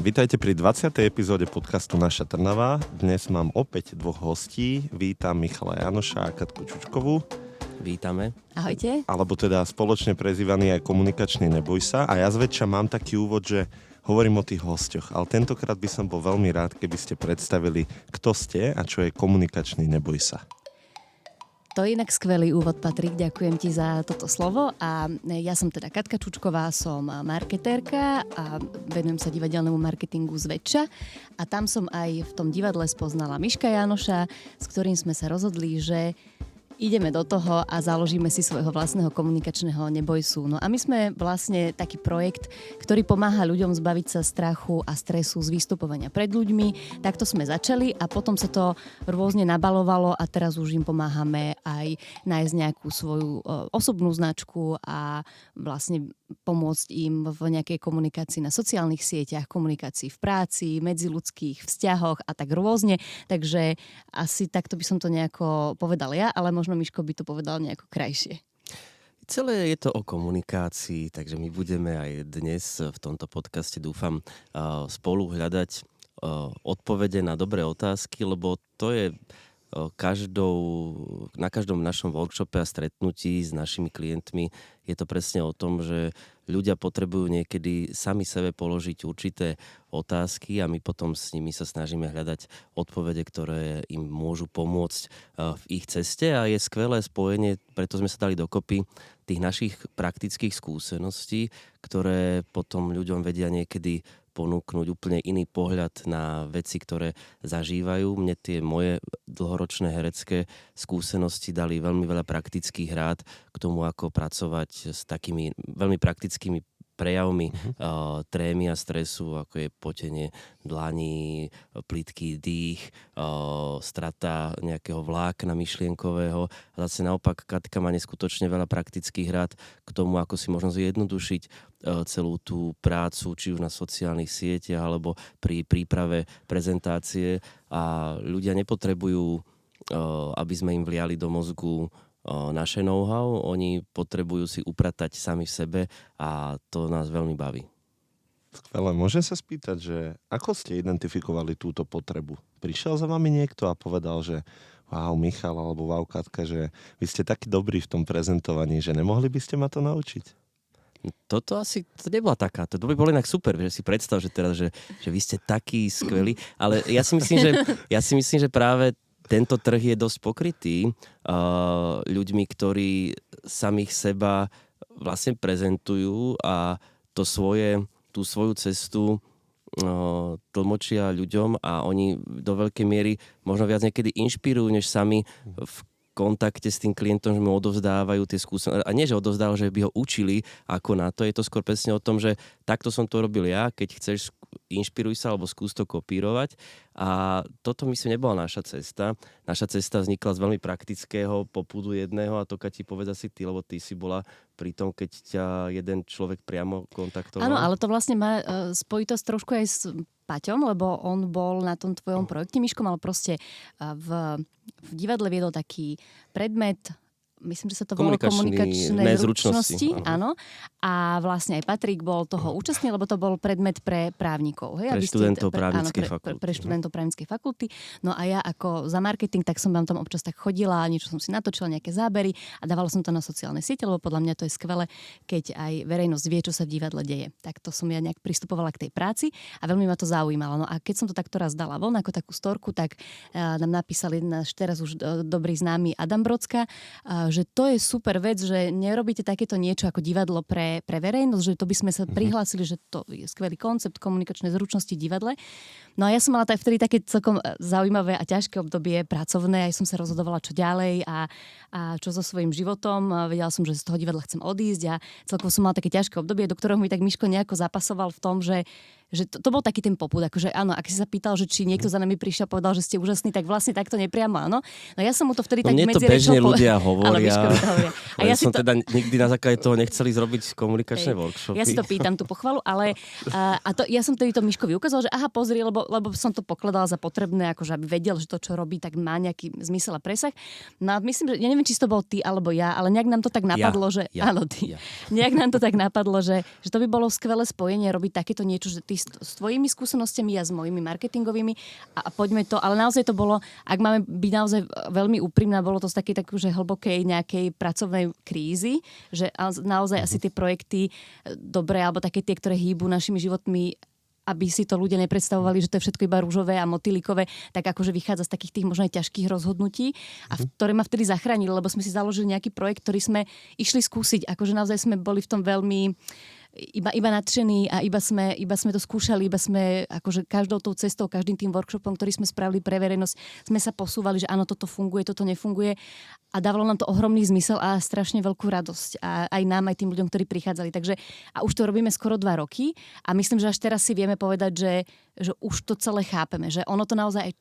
Vítajte pri 20. epizóde podcastu Naša Trnava. Dnes mám opäť dvoch hostí. Vítam Michala Janoša a Katku Čučkovú. Vítame. Ahojte. Alebo teda spoločne prezývaný aj komunikačný Neboj sa. A ja zväčša mám taký úvod, že hovorím o tých hosťoch. Ale tentokrát by som bol veľmi rád, keby ste predstavili, kto ste a čo je komunikačný Neboj sa. To je inak skvelý úvod, Patrik, ďakujem ti za toto slovo. A ja som teda Katka Čučková, som marketérka a venujem sa divadelnému marketingu zväčša. A tam som aj v tom divadle spoznala Miška Janoša, s ktorým sme sa rozhodli, že ideme do toho a založíme si svojho vlastného komunikačného Nebojsu. No a my sme vlastne taký projekt, ktorý pomáha ľuďom zbaviť sa strachu a stresu z vystupovania pred ľuďmi. Takto sme začali a potom sa to rôzne nabalovalo a teraz už im pomáhame aj nájsť nejakú svoju osobnú značku a vlastne pomôcť im v nejakej komunikácii na sociálnych sieťach, komunikácii v práci, medziľudských vzťahoch a tak rôzne. Takže asi takto by som to nejako povedal ja, ale možno Miško by to povedal nejako krajšie. Celé je to o komunikácii, takže my budeme aj dnes v tomto podcaste, dúfam, spolu hľadať odpovede na dobré otázky, lebo to je na každom našom workshope a stretnutí s našimi klientmi je to presne o tom, že ľudia potrebujú niekedy sami sebe položiť určité otázky a my potom s nimi sa snažíme hľadať odpovede, ktoré im môžu pomôcť v ich ceste a je skvelé spojenie, preto sme sa dali dokopy tých našich praktických skúseností, ktoré potom ľuďom vedia niekedy ponúknuť úplne iný pohľad na veci, ktoré zažívajú. Mne tie moje dlhoročné herecké skúsenosti dali veľmi veľa praktických rád k tomu, ako pracovať s takými veľmi praktickými prejavmi trémy a stresu, ako je potenie dlaní, plytký dých, strata nejakého vlákna myšlienkového. A zase naopak Katka má neskutočne veľa praktických rád k tomu, ako si možno zjednodušiť celú tú prácu, či už na sociálnych sieťach, alebo pri príprave prezentácie. A ľudia nepotrebujú, aby sme im vliali do mozgu naše know-how, oni potrebujú si upratať sami v sebe a to nás veľmi baví. Skvelé. Môžem sa spýtať, že ako ste identifikovali túto potrebu? Prišiel za vami niekto a povedal, že wow, Michal alebo wow, Katka, že vy ste takí dobrí v tom prezentovaní, že nemohli by ste ma to naučiť? Toto asi, to nebola taká, to by bolo inak super, že si predstav, že teraz, že vy ste takí skvelí, ale ja si myslím, že práve tento trh je dosť pokrytý ľuďmi, ktorí samých seba vlastne prezentujú a tú svoju cestu tlmočia ľuďom a oni do veľkej miery možno viac niekedy inšpirujú, než sami v kontakte s tým klientom, že mu odovzdávajú tie skúsenosti. A nie, že odovzdávajú, že by ho učili ako na to. Je to skôr presne o tom, že takto som to robil ja, keď chceš, inšpiruj sa alebo skús to kopírovať. A toto myslím nebola naša cesta. Naša cesta vznikla z veľmi praktického popudu jedného a to Kati povedz asi ty, lebo ty si bola pri tom, keď ťa jeden človek priamo kontaktoval. Áno, ale to vlastne má spojitosť trošku aj s Paťom, lebo on bol na tom tvojom projekte, Miško, mal proste v divadle viedol taký predmet, myslím, že sa to volalo komunikačné zručnosti. Áno. A vlastne aj Patrik bol toho účastný, lebo to bol predmet pre právnikov. Hej? Pre študentov právnickej fakulty. Pre študentov právnickej fakulty. No a ja ako za marketing, tak som tam občas tak chodila, niečo som si natočila, nejaké zábery a dávala som to na sociálne siete, lebo podľa mňa to je skvelé, keď aj verejnosť vie, čo sa v divadle deje. Tak to som ja nejak pristupovala k tej práci a veľmi ma to zaujímalo. No a keď som to takto raz dala von, ako takú storku, tak nám napísali náš teraz už dobrý známy Adam Brocka, že to je super vec, že nerobíte takéto niečo ako divadlo pre verejnosť, že to by sme sa prihlásili, že to je skvelý koncept komunikačnej zručnosti v divadle. No a ja som mala vtedy také celkom zaujímavé a ťažké obdobie pracovné, aj som sa rozhodovala, čo ďalej a čo so svojím životom. Vedela som, že z toho divadla chcem odísť a celkovo som mala také ťažké obdobie, do ktorého mi tak Miško nejako zapasoval v tom, že to bol taký ten popud, akože áno, ak si sa pýtal, že či niekto za nami prišiel a povedal, že ste úžasní, tak vlastne takto nepriamo áno. No ja som mu to vtedy tak mne to bežne ľudia hovoria. A ja som teda nikdy na základe toho nechceli zrobiť komunikačné workshopy. Ja si to pýtam, tú pochvalu, ale ja som tedy to Miškovi ukázala, že aha, pozri, lebo som to pokladala za potrebné, akože aby vedel, že to, čo robí, tak má nejaký zmysel a presah. No a myslím, že ja neviem, či to bol ty alebo ja, ale nejak nám to tak napadlo, že áno, ty. Nejak nám to tak napadlo, že to by bolo skvelé spojenie robiť takéto niečo, že ty s tvojimi skúsenostiami a s mojimi marketingovými a poďme to, ale naozaj to bolo, ak máme byť naozaj veľmi úprimná, bolo to z takej že hlbokej nejakej pracovnej krízy, že naozaj asi tie projekty dobré, alebo také tie, ktoré hýbu našimi životmi, aby si to ľudia nepredstavovali, že to je všetko iba rúžové a motýlikové, tak akože vychádza z takých tých možno aj ťažkých rozhodnutí, a ktoré ma vtedy zachránili, lebo sme si založili nejaký projekt, ktorý sme išli skúsiť. Akože naozaj sme boli v tom veľmi iba nadšení a iba sme to skúšali, iba sme akože každou tou cestou, každým tým workshopom, ktorý sme spravili pre verejnosť, sme sa posúvali, že áno, toto funguje, toto nefunguje, a dávalo nám to ohromný zmysel a strašne veľkú radosť. A aj nám, aj tým ľuďom, ktorí prichádzali. Takže, a už to robíme skoro 2 roky a myslím, že až teraz si vieme povedať, že už to celé chápeme, že ono to naozaj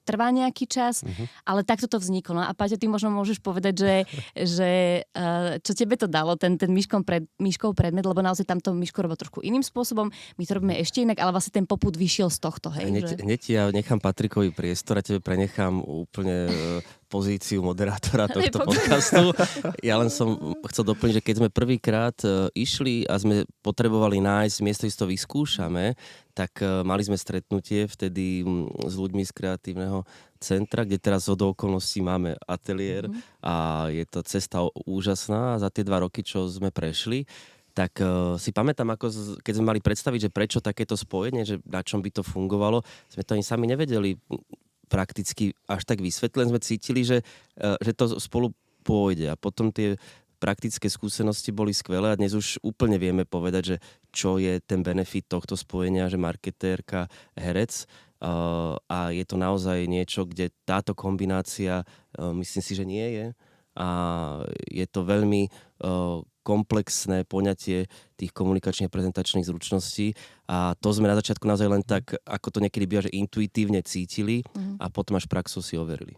trvá nejaký čas, ale takto to vzniklo. No a Paťo, ty možno môžeš povedať, že čo tebe to dalo, ten Myškov predmet, lebo naozaj tamto Myško robil trošku iným spôsobom, my to robíme ešte inak, ale vlastne ten popud vyšiel z tohto. Hej, hneď ja nechám Patrikovi priestor a tebe prenechám úplne pozíciu moderátora tohto podcastu. Ja len som chcel doplniť, že keď sme prvýkrát išli a sme potrebovali nájsť miesto, kde to vyskúšame, tak mali sme stretnutie vtedy s ľuďmi z kreatívneho centra, kde teraz od okolností máme ateliér a je to cesta úžasná za tie 2 roky, čo sme prešli. Tak si pamätám, ako keď sme mali predstaviť, že prečo takéto spojenie, že na čom by to fungovalo, sme to ani sami nevedeli prakticky až tak vysvetlené, sme cítili, že to spolu pôjde, a potom tie praktické skúsenosti boli skvelé a dnes už úplne vieme povedať, že čo je ten benefit tohto spojenia, že marketérka, herec, a je to naozaj niečo, kde táto kombinácia, myslím si, že nie je, a je to veľmi komplexné poňatie tých komunikačných prezentačných zručností, a to sme na začiatku naozaj len tak, ako to niekedy býva, že intuitívne cítili a potom až praxou si overili.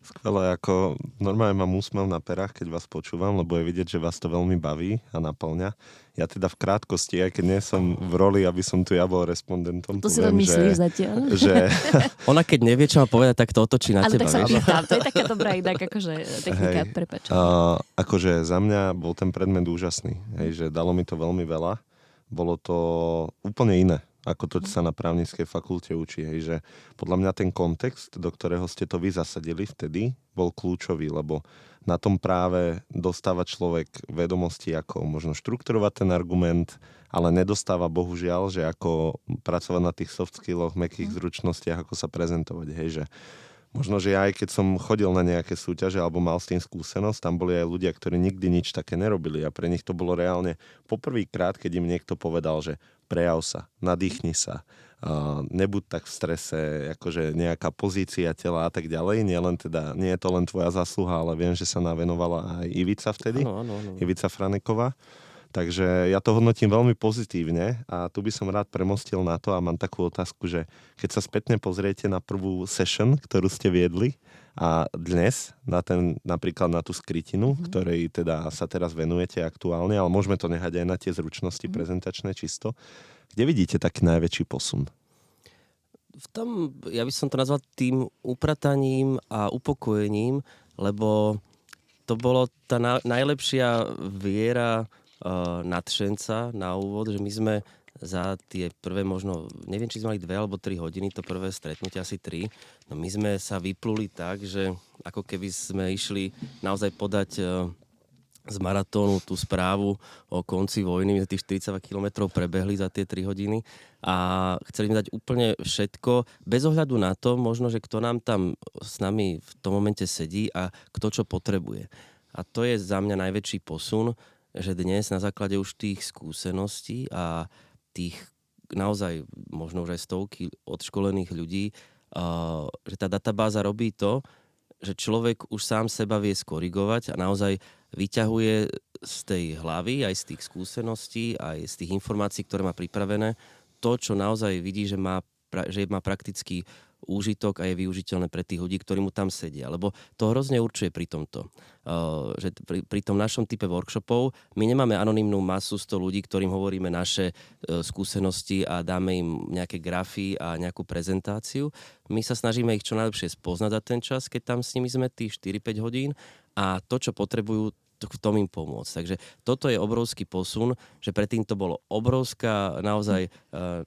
Skvelé, ako normálne mám úsmev na perách, keď vás počúvam, lebo je vidieť, že vás to veľmi baví a naplňa. Ja teda v krátkosti, aj keď nie som v roli, aby som tu ja bol respondentom, to si len myslíš zatiaľ. Že... Ona keď nevie, čo má povedať, tak to otočí na ale teba. Ale tak sa pýtam, to je taká dobrá inak, akože technika, prepáč. Akože za mňa bol ten predmet úžasný, hej, že dalo mi to veľmi veľa. Bolo to úplne iné, ako to sa na právnickej fakulte učí. Hej, že podľa mňa ten kontext, do ktorého ste to vy zasadili vtedy, bol kľúčový, lebo na tom práve dostáva človek vedomosti, ako možno štrukturovať ten argument, ale nedostáva bohužiaľ, že ako pracovať na tých soft skilloch, mäkkých zručnostiach, ako sa prezentovať. Hej, že možno, že ja aj keď som chodil na nejaké súťaže alebo mal s tým skúsenosť, tam boli aj ľudia, ktorí nikdy nič také nerobili, a pre nich to bolo reálne poprvýkrát, keď im niekto povedal, že prejav sa, nadýchni sa, nebuď tak v strese, akože nejaká pozícia tela a tak ďalej. Nie je to len tvoja zásluha, ale viem, že sa navenovala aj Ivica vtedy, Áno. Ivica Franeková. Takže ja to hodnotím veľmi pozitívne a tu by som rád premostil na to a mám takú otázku, že keď sa spätne pozriete na prvú session, ktorú ste viedli, a dnes napríklad na tú skrytinu, ktorej teda sa teraz venujete aktuálne, ale môžeme to nehať aj na tie zručnosti prezentačné čisto, kde vidíte taký najväčší posun? V tom, ja by som to nazval tým uprataním a upokojením, lebo to bolo tá najlepšia viera nadšenca na úvod, že my sme za tie prvé možno, neviem, či sme mali 2 alebo 3 hodiny, to prvé stretnutie asi 3, no my sme sa vypluli tak, že ako keby sme išli naozaj podať z maratónu tú správu o konci vojny, my sme tých 42 kilometrov prebehli za tie 3 hodiny a chceli sme dať úplne všetko, bez ohľadu na to možno, že kto nám tam s nami v tom momente sedí a kto čo potrebuje. A to je za mňa najväčší posun, že dnes na základe už tých skúseností a tých naozaj možno už aj stovky odškolených ľudí, že tá databáza robí to, že človek už sám seba vie skorigovať a naozaj vyťahuje z tej hlavy, aj z tých skúseností, aj z tých informácií, ktoré má pripravené, to, čo naozaj vidí, že má praktický úžitok a je využiteľné pre tých ľudí, ktorí mu tam sedia. Lebo to hrozne určuje pri tomto. Že pri tom našom type workshopov my nemáme anonymnú masu 100 ľudí, ktorým hovoríme naše skúsenosti a dáme im nejaké grafy a nejakú prezentáciu. My sa snažíme ich čo najlepšie spoznať za ten čas, keď tam s nimi sme tých 4-5 hodín, a to, čo potrebujú, v tom im pomôcť. Takže toto je obrovský posun, že predtým to bolo obrovská, naozaj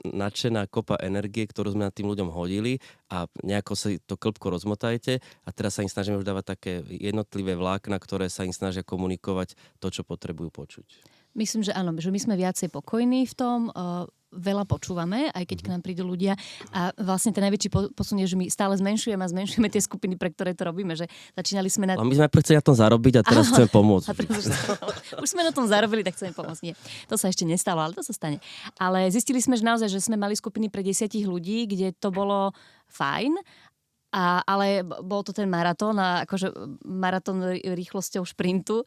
nadšená kopa energie, ktorú sme nad tým ľuďom hodili a nejako si to klbko rozmotajte a teraz sa im snažíme už dávať také jednotlivé vlákna, ktoré sa im snažia komunikovať to, čo potrebujú počuť. Myslím, že áno, že my sme viacej pokojní v tom, veľa počúvame, aj keď k nám prídu ľudia a vlastne ten najväčší posun je, že my stále zmenšujeme tie skupiny, pre ktoré to robíme, že začínali sme na... A my sme chceli na tom zarobiť a teraz chceme pomôcť. Už sme na tom zarobili, tak chceme pomôcť. Nie, to sa ešte nestalo, ale to sa stane. Ale zistili sme, že naozaj, že sme mali skupiny pre 10 ľudí, kde to bolo fajn, ale bol to ten maratón, akože maratón rýchlosťou šprintu.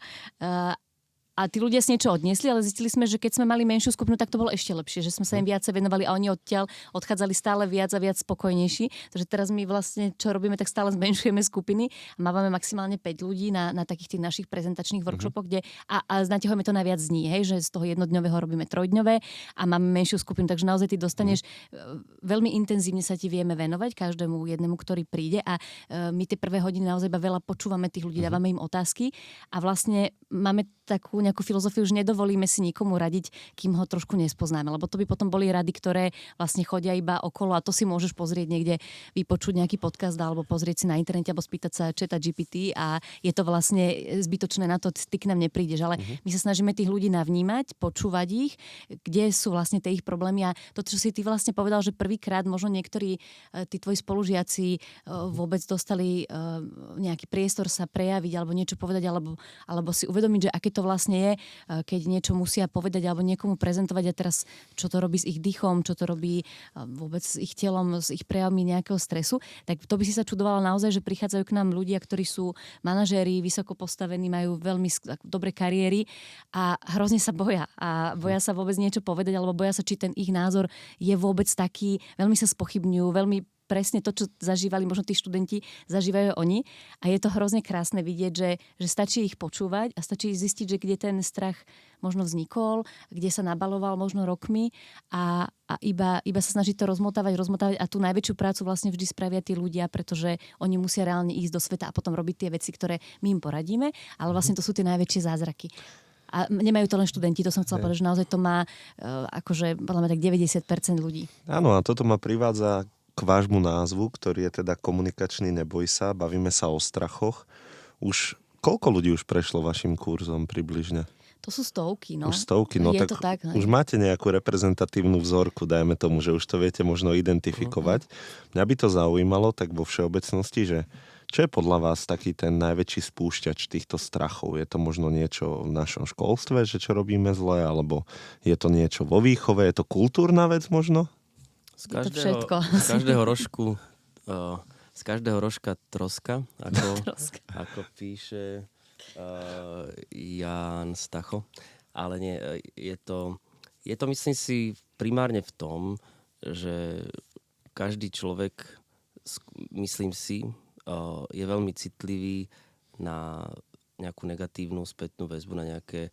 A tí ľudia si niečo odniesli, ale zistili sme, že keď sme mali menšiu skupinu, tak to bolo ešte lepšie, že sme sa im viacej venovali a oni odtiaľ odchádzali stále viac a viac spokojnejší. Takže teraz my vlastne, čo robíme, tak stále zmenšujeme skupiny a máme maximálne 5 ľudí na takých tých našich prezentačných workshopoch, kde a naťahujeme to na viac dní, hej, že z toho jednodňového robíme trojdňové a máme menšiu skupinu, takže naozaj ty dostaneš veľmi intenzívne sa ti vieme venovať každému jednému, ktorý príde a my tie prvé hodiny naozaj iba veľa počúvame tých ľudí, dávame im otázky a vlastne máme takú nejakú filozofiu, že nedovolíme si nikomu radiť, kým ho trošku nespoznáme, lebo to by potom boli rady, ktoré vlastne chodia iba okolo a to si môžeš pozrieť niekde, vypočuť nejaký podcast alebo pozrieť si na internete alebo spýtať sa ChatGPT a je to vlastne zbytočné na to, ty k nám neprídeš, ale my sa snažíme tých ľudí navnímať, počúvať ich, kde sú vlastne tie ich problémy a to, čo si ty vlastne povedal, že prvýkrát možno niektorí tí tvoji spolužiaci vôbec dostali nejaký priestor sa prejaviť alebo niečo povedať alebo si uvedomiť, že aké to vlastne je, keď niečo musia povedať alebo niekomu prezentovať a teraz čo to robí s ich dýchom, čo to robí vôbec s ich telom, s ich prejavmi nejakého stresu, tak to by si sa čudovala naozaj, že prichádzajú k nám ľudia, ktorí sú manažéri, vysoko postavení, majú veľmi dobré kariéry a hrozne sa boja a boja sa vôbec niečo povedať alebo boja sa, či ten ich názor je vôbec taký, veľmi sa spochybňujú, veľmi presne to, čo zažívali možno tí študenti, zažívajú oni. A je to hrozne krásne vidieť, že stačí ich počúvať a stačí zistiť, že kde ten strach možno vznikol, kde sa nabaloval možno rokmi a iba sa snažiť to rozmotávať a tú najväčšiu prácu vlastne vždy spravia tí ľudia, pretože oni musia reálne ísť do sveta a potom robiť tie veci, ktoré my im poradíme, ale vlastne to sú tie najväčšie zázraky. A nemajú to len študenti, to som chcela povedať, že naozaj to má akože podľa mňa tak 90% ľudí. Áno, a toto ma privádza k vášmu názvu, ktorý je teda komunikačný Neboj sa, bavíme sa o strachoch. Už koľko ľudí už prešlo vašim kurzom približne? To sú stovky, no. Už stovky, no je tak, to tak už máte nejakú reprezentatívnu vzorku, dajme tomu, že už to viete možno identifikovať. Mňa by to zaujímalo tak vo všeobecnosti, že čo je podľa vás taký ten najväčší spúšťač týchto strachov? Je to možno niečo v našom školstve, že čo robíme zle, alebo je to niečo vo výchove, je to kultúrna vec možno? Z každého rožka troska, ako píše Ján Stacho. Ale nie, je to myslím si primárne v tom, že každý človek, myslím si, je veľmi citlivý na nejakú negatívnu spätnú väzbu, na nejaké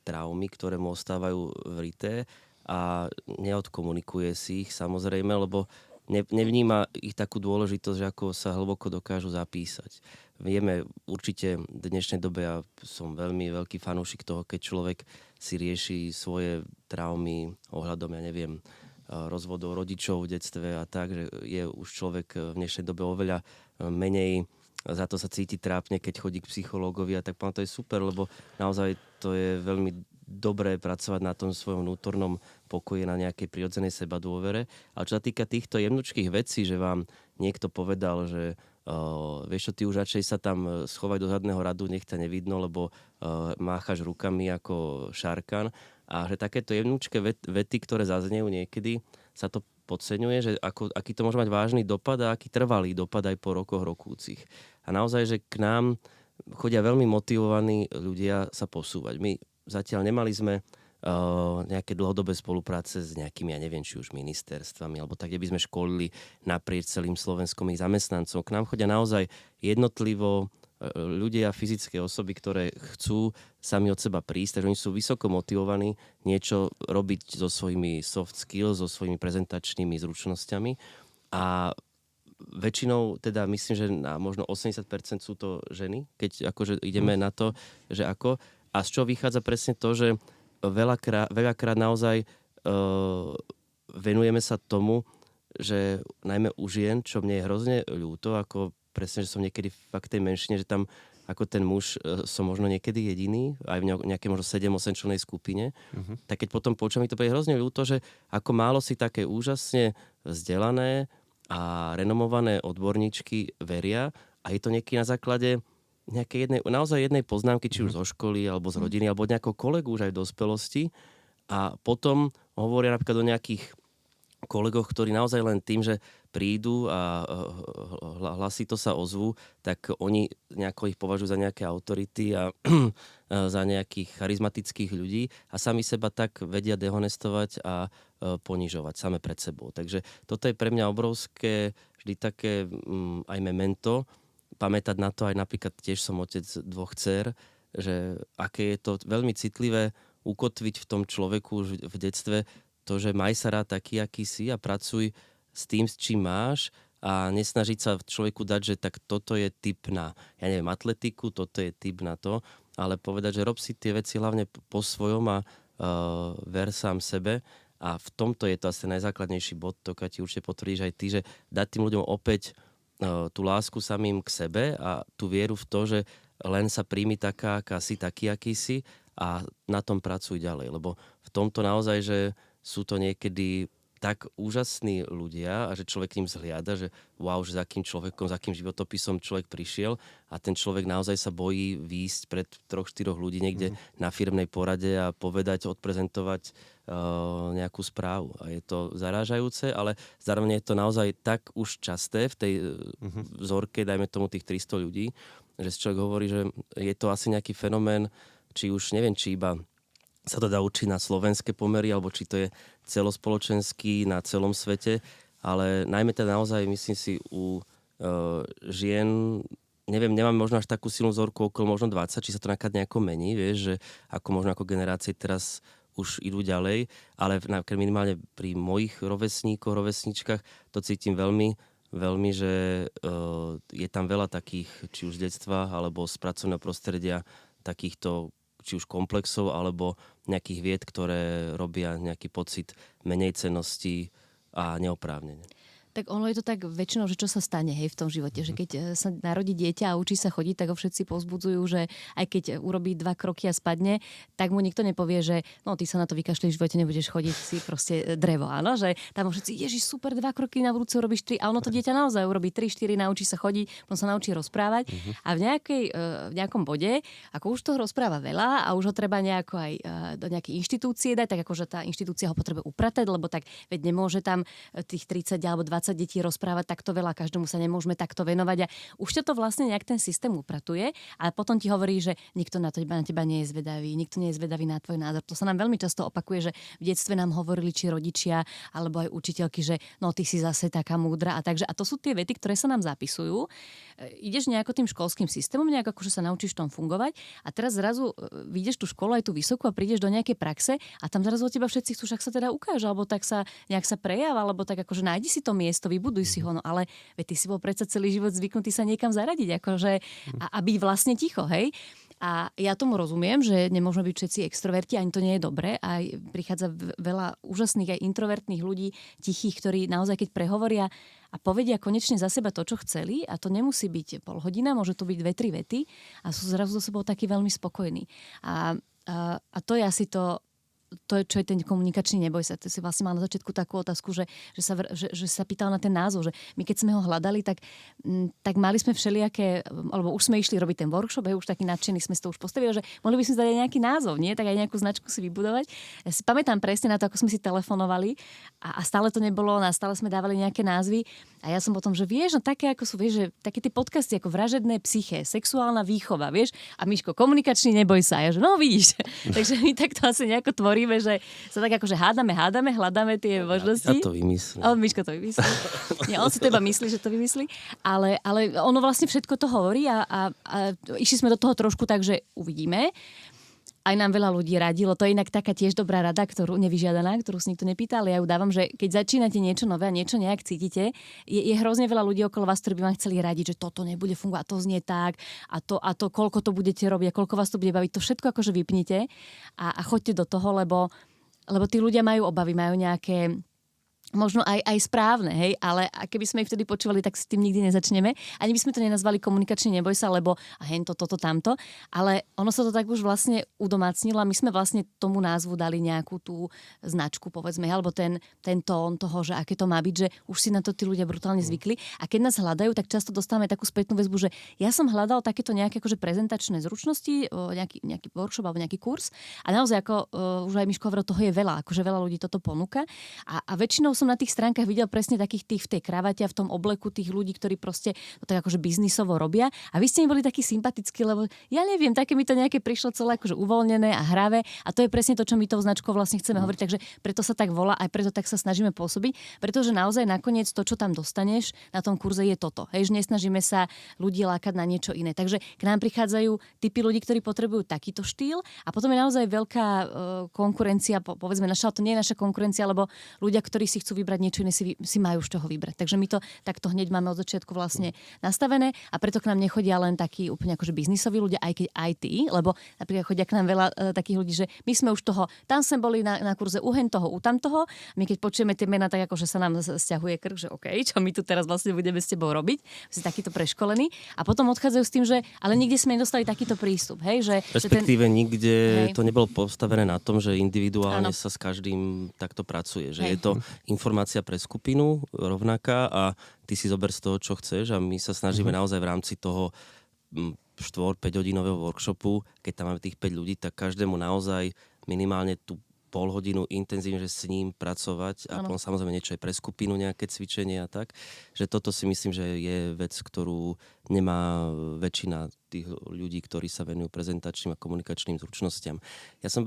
traumy, ktoré mu ostávajú vrité a neodkomunikuje si ich samozrejme, lebo nevníma ich takú dôležitosť, že ako sa hlboko dokážu zapísať. Vieme určite v dnešnej dobe, ja som veľmi veľký fanúšik toho, keď človek si rieši svoje traumy ohľadom, ja neviem, rozvodov rodičov v detstve a tak, že je už človek v dnešnej dobe oveľa menej za to sa cíti trápne, keď chodí k psychológovi a tak to je super, lebo naozaj to je veľmi dobré pracovať na tom svojom vnútornom pokoji, na nejakej prirodzenej sebadôvere. Ale čo sa týka týchto jemnučkých vecí, že vám niekto povedal, že vieš čo, ty už radšej sa tam schovaj do zadného radu, nech ťa nevidno, lebo máchaš rukami ako šarkan. A že takéto jemnučké vety, ktoré zaznejú niekedy, sa to podceňuje, že aký to môže mať vážny dopad a aký trvalý dopad aj po rokoch rokúcich. A naozaj, že k nám chodia veľmi motivovaní ľudia sa posúvať. My zatiaľ nemali sme nejaké dlhodobé spolupráce s nejakými, ja neviem, či už ministerstvami, alebo tak, kde by sme školili naprieč celým Slovenskom ich zamestnancov. K nám chodia naozaj jednotlivo ľudia, fyzické osoby, ktoré chcú sami od seba prísť, takže oni sú vysoko motivovaní niečo robiť so svojimi soft skills, so svojimi prezentačnými zručnosťami a väčšinou teda myslím, že na možno 80% sú to ženy, keď akože ideme na to, že ako. A z čoho vychádza presne to, že veľakrát naozaj venujeme sa tomu, že najmä u žien, čo mne je hrozne ľúto, ako presne, že som niekedy fakt tej menšine, že tam ako ten muž som možno niekedy jediný, aj v nejakej možno 7-8 člennej skupine, tak keď potom počujem, mi to bude hrozne ľúto, že ako málo si také úžasne vzdelané a renomované odborníčky veria a je to niekedy na základe nejakej naozaj jednej poznámky, či už zo školy, alebo z rodiny, alebo od nejakého kolegu už aj v dospelosti a potom hovoria napríklad o nejakých kolegoch, ktorí naozaj len tým, že prídu a hlasito sa ozvú, tak oni nejako ich považujú za nejaké autority a za nejakých charizmatických ľudí a sami seba tak vedia dehonestovať a ponižovať same pred sebou. Takže toto je pre mňa obrovské, vždy také aj memento, pamätať na to, aj napríklad tiež som otec 2 dcér, že aké je to veľmi citlivé ukotviť v tom človeku už v detstve to, že maj sa rád taký, aký si a pracuj s tým, s čím máš a nesnažiť sa človeku dať, že tak toto je typ na, ja neviem, atletiku, toto je typ na to, ale povedať, že rob si tie veci hlavne po svojom a ver sám sebe a v tomto je to asi najzákladnejší bod, to Kati určite potvrdíš aj ty, že dať tým ľuďom opäť tú lásku samým k sebe a tú vieru v to, že len sa príjmi taká, aká si, taký, aký si a na tom pracuj ďalej, lebo v tomto naozaj, že sú to niekedy tak úžasní ľudia a že človek k ním zhliada, že wow, že za akým človekom, za akým životopisom človek prišiel a ten človek naozaj sa bojí výjsť pred 3-4 ľudí niekde na firmnej porade a povedať, odprezentovať nejakú správu. A je to zarážajúce, ale zároveň je to naozaj tak už časté v tej vzorke, dajme tomu tých 300 ľudí, že si človek hovorí, že je to asi nejaký fenomén, či už neviem, či iba sa to dá učiť na slovenské pomery, alebo či to je celospoločenský na celom svete, ale najmä teda naozaj, myslím si, u žien, neviem, nemám možno až takú silnú vzorku okolo možno 20, či sa to nejako mení, vieš, že ako možno ako generácie teraz už idú ďalej, ale minimálne pri mojich rovesníčkach to cítim veľmi, veľmi, že je tam veľa takých, či už z detstva, alebo z pracovného prostredia, takýchto či už komplexov, alebo nejakých vied, ktoré robia nejaký pocit menej cennosti a neoprávnene. Tak ono je to tak väčšinou, že čo sa stane, hej, v tom živote, že keď sa narodí dieťa a učí sa chodiť, tak ho všetci povzbudzujú, že aj keď urobí 2 kroky a spadne, tak mu nikto nepovie, že no ty sa na to vykašľeš, v živote nebudeš chodiť, si proste drevo, áno, že tam všetci, ježiš, super, 2 kroky, na budúce urobíš 3 a ono to dieťa naozaj urobí 3-4, naučí sa chodiť, potom sa naučí rozprávať a v nejakom bode, ako už toho rozpráva veľa a už ho treba nejako aj do nejakej inštitúcie dať, tak akože tá inštitúcia ho potrebuje upratať, lebo tak veď nemôže tam tých 30 alebo 20 detí rozprávať takto veľa, každému sa nemôžeme takto venovať a už ťa to vlastne nejak ten systém upratuje a potom ti hovorí, že nikto na teba nie je zvedavý, nikto nie je zvedavý na tvoj názor. To sa nám veľmi často opakuje, že v detstve nám hovorili či rodičia alebo aj učiteľky, že no ty si zase taká múdra a takže a to sú tie vety, ktoré sa nám zapisujú. Ideš nejako tým školským systémom, nejak akože sa naučíš tom fungovať a teraz zrazu vyjdeš tú školu aj tú vysokú a prídeš do nejakej praxe a tam zrazu od teba všetci chcú, však sa teda ukáže, alebo tak sa nejak sa prejav, alebo tak akože nájdi si to miesto, vybuduj si ho, no ale veď ty si bol predsa celý život zvyknutý sa niekam zaradiť, akože a byť vlastne ticho, hej? A ja tomu rozumiem, že nemôžeme byť všetci extroverti, ani to nie je dobré. A prichádza veľa úžasných aj introvertných ľudí, tichých, ktorí naozaj keď prehovoria a povedia konečne za seba to, čo chceli, a to nemusí byť pol hodina, môže to byť 2-3 vety a sú zrazu so sebou takí veľmi spokojní. A to je asi to, čo je ten komunikačný neboj sa. Ty si vlastne mal na začiatku takú otázku, že sa pýtal na ten názov, že my keď sme ho hľadali, tak mali sme všelijaké, alebo už sme išli robiť ten workshop, už taký nadšený sme si to už postavili, že mohli by sme dať aj nejaký názov, nie? Tak aj nejakú značku si vybudovať. Ja si pamätám presne na to, ako sme si telefonovali a stále to nebolo, a stále sme dávali nejaké názvy. A ja som potom, že vieš, no také ako sú, vieš, že také tie podcasty ako Vražedné psyché, sexuálna výchova, vieš, a Miško, komunikačný neboj sa. Ja že no vidíš. Takže my takto asi nejako tvoríme, že sa tak akože hádame, hľadáme tie možnosti. Ja to vymyslím. Miško to vymyslí. Nie, on si teba myslí, že to vymyslí. Ale ono vlastne všetko to hovorí a išli sme do toho trošku tak, že uvidíme. aj nám veľa ľudí radilo. To je inak taká tiež dobrá rada, ktorú nevyžiadaná, ktorú si nikto nepýta, ale ja ju dávam, že keď začínate niečo nové a niečo nejak cítite, je hrozne veľa ľudí okolo vás, ktorí by vám chceli radiť, že toto nebude fungovať, to znie tak a to koľko to budete robiť a koľko vás to bude baviť, to všetko akože vypnite a choďte do toho, lebo tí ľudia majú obavy, majú nejaké možno aj správne, hej, ale keby sme ich vtedy počúvali, tak s tým nikdy nezačneme. Ani by sme to nenazvali komunikačný neboj sa, lebo hento, toto, tamto, ale ono sa to tak už vlastne udomácnilo a my sme vlastne tomu názvu dali nejakú tú značku, povedzme, alebo ten tón toho, že aké to má byť, že už si na to tí ľudia brutálne zvykli. A keď nás hľadajú, tak často dostávame takú spätnú väzbu, že ja som hľadal takéto nejaké akože prezentačné zručnosti, nejaký workshop alebo nejaký kurz a naozaj ako už aj Miško hovoril, toho je veľa, akože veľa ľudí toto ponúka a väčšinou som na tých stránkach videl presne takých tých v tej kravate a v tom obleku tých ľudí, ktorí proste to tak akože biznisovo robia. A vy ste mi boli takí sympatickí, lebo ja neviem, také mi to nejaké prišlo celé akože uvoľnené a hravé a to je presne to, čo my tou značkou vlastne chceme hovoriť, takže preto sa tak volá, aj preto tak sa snažíme pôsobiť, pretože naozaj nakoniec to, čo tam dostaneš na tom kurze je toto. Hej, že nesnažíme sa ľudí lákať na niečo iné. Takže k nám prichádzajú typy ľudí, ktorí potrebujú takýto štýl a potom je naozaj veľká konkurencia, povedzme naša, to nie je naša konkurencia, lebo ľudia, ktorí si chcú vybrať niečo iné, si majú z čoho vybrať. Takže my to takto hneď máme od začiatku vlastne nastavené a preto k nám nechodia len takí úplne akože biznisoví ľudia, aj keď aj tí, lebo napríklad chodia k nám veľa takých ľudí, že my sme už toho, tam sme boli na kurze uhen toho, tam toho, my keď počujeme tie mená, tak akože sa nám sťahuje krk, že OK, čo my tu teraz vlastne budeme s tebou robiť, si takýto preškolení a potom odchádzajú s tým, že ale nikde sme nedostali takýto prístup, hej, že respektíve nikde hej. to nebolo postavené na tom, že individuálne sa s každým takto pracuje, že je to informácia pre skupinu rovnaká a ty si zober z toho, čo chceš a my sa snažíme naozaj v rámci toho 4-5 hodinového workshopu, keď tam máme tých 5 ľudí, tak každému naozaj minimálne tú pol hodinu intenzívne, že s ním pracovať a potom samozrejme niečo aj pre skupinu, nejaké cvičenie a tak. Že toto si myslím, že je vec, ktorú nemá väčšina tých ľudí, ktorí sa venujú prezentačným a komunikačným zručnostiam. Ja som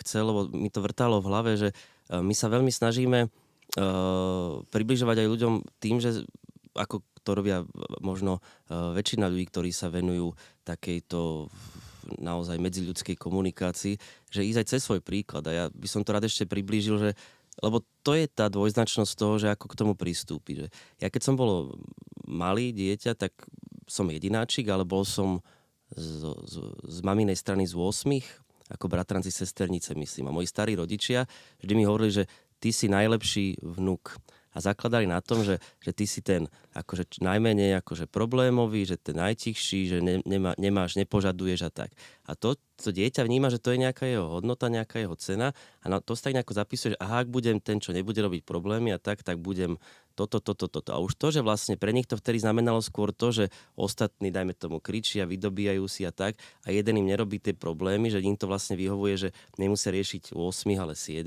chcel, lebo mi to vrtalo v hlave, že my sa veľmi snažíme približovať aj ľuďom tým, že ako to robia možno väčšina ľudí, ktorí sa venujú takejto naozaj medziľudskej komunikácii, že ísť aj cez svoj príklad. A ja by som to rád ešte priblížil, že lebo to je tá dvojznačnosť toho, že ako k tomu pristúpiť. Že ja keď som bol malý dieťa, tak som jedináčik, ale bol som z maminej strany z 8, ako bratranci, sesternice, myslím. A moji starí rodičia vždy mi hovorili, že ty si najlepší vnuk. A zakladali na tom, že ty si ten akože najmenej akože problémový, že ten najtichší, že nemáš, nepožaduješ a tak. A to dieťa vníma, že to je nejaká jeho hodnota, nejaká jeho cena a na to sa tak nejako zapisuje, že aha, ak budem ten, čo nebude robiť problémy a tak budem toto. A už to, že vlastne pre nich to vtedy znamenalo skôr to, že ostatní, dajme tomu, kričia, vydobíjajú si a tak a jeden im nerobí tie problémy, že im to vlastne vyhovuje, že nemusia riešiť 8, ale 7.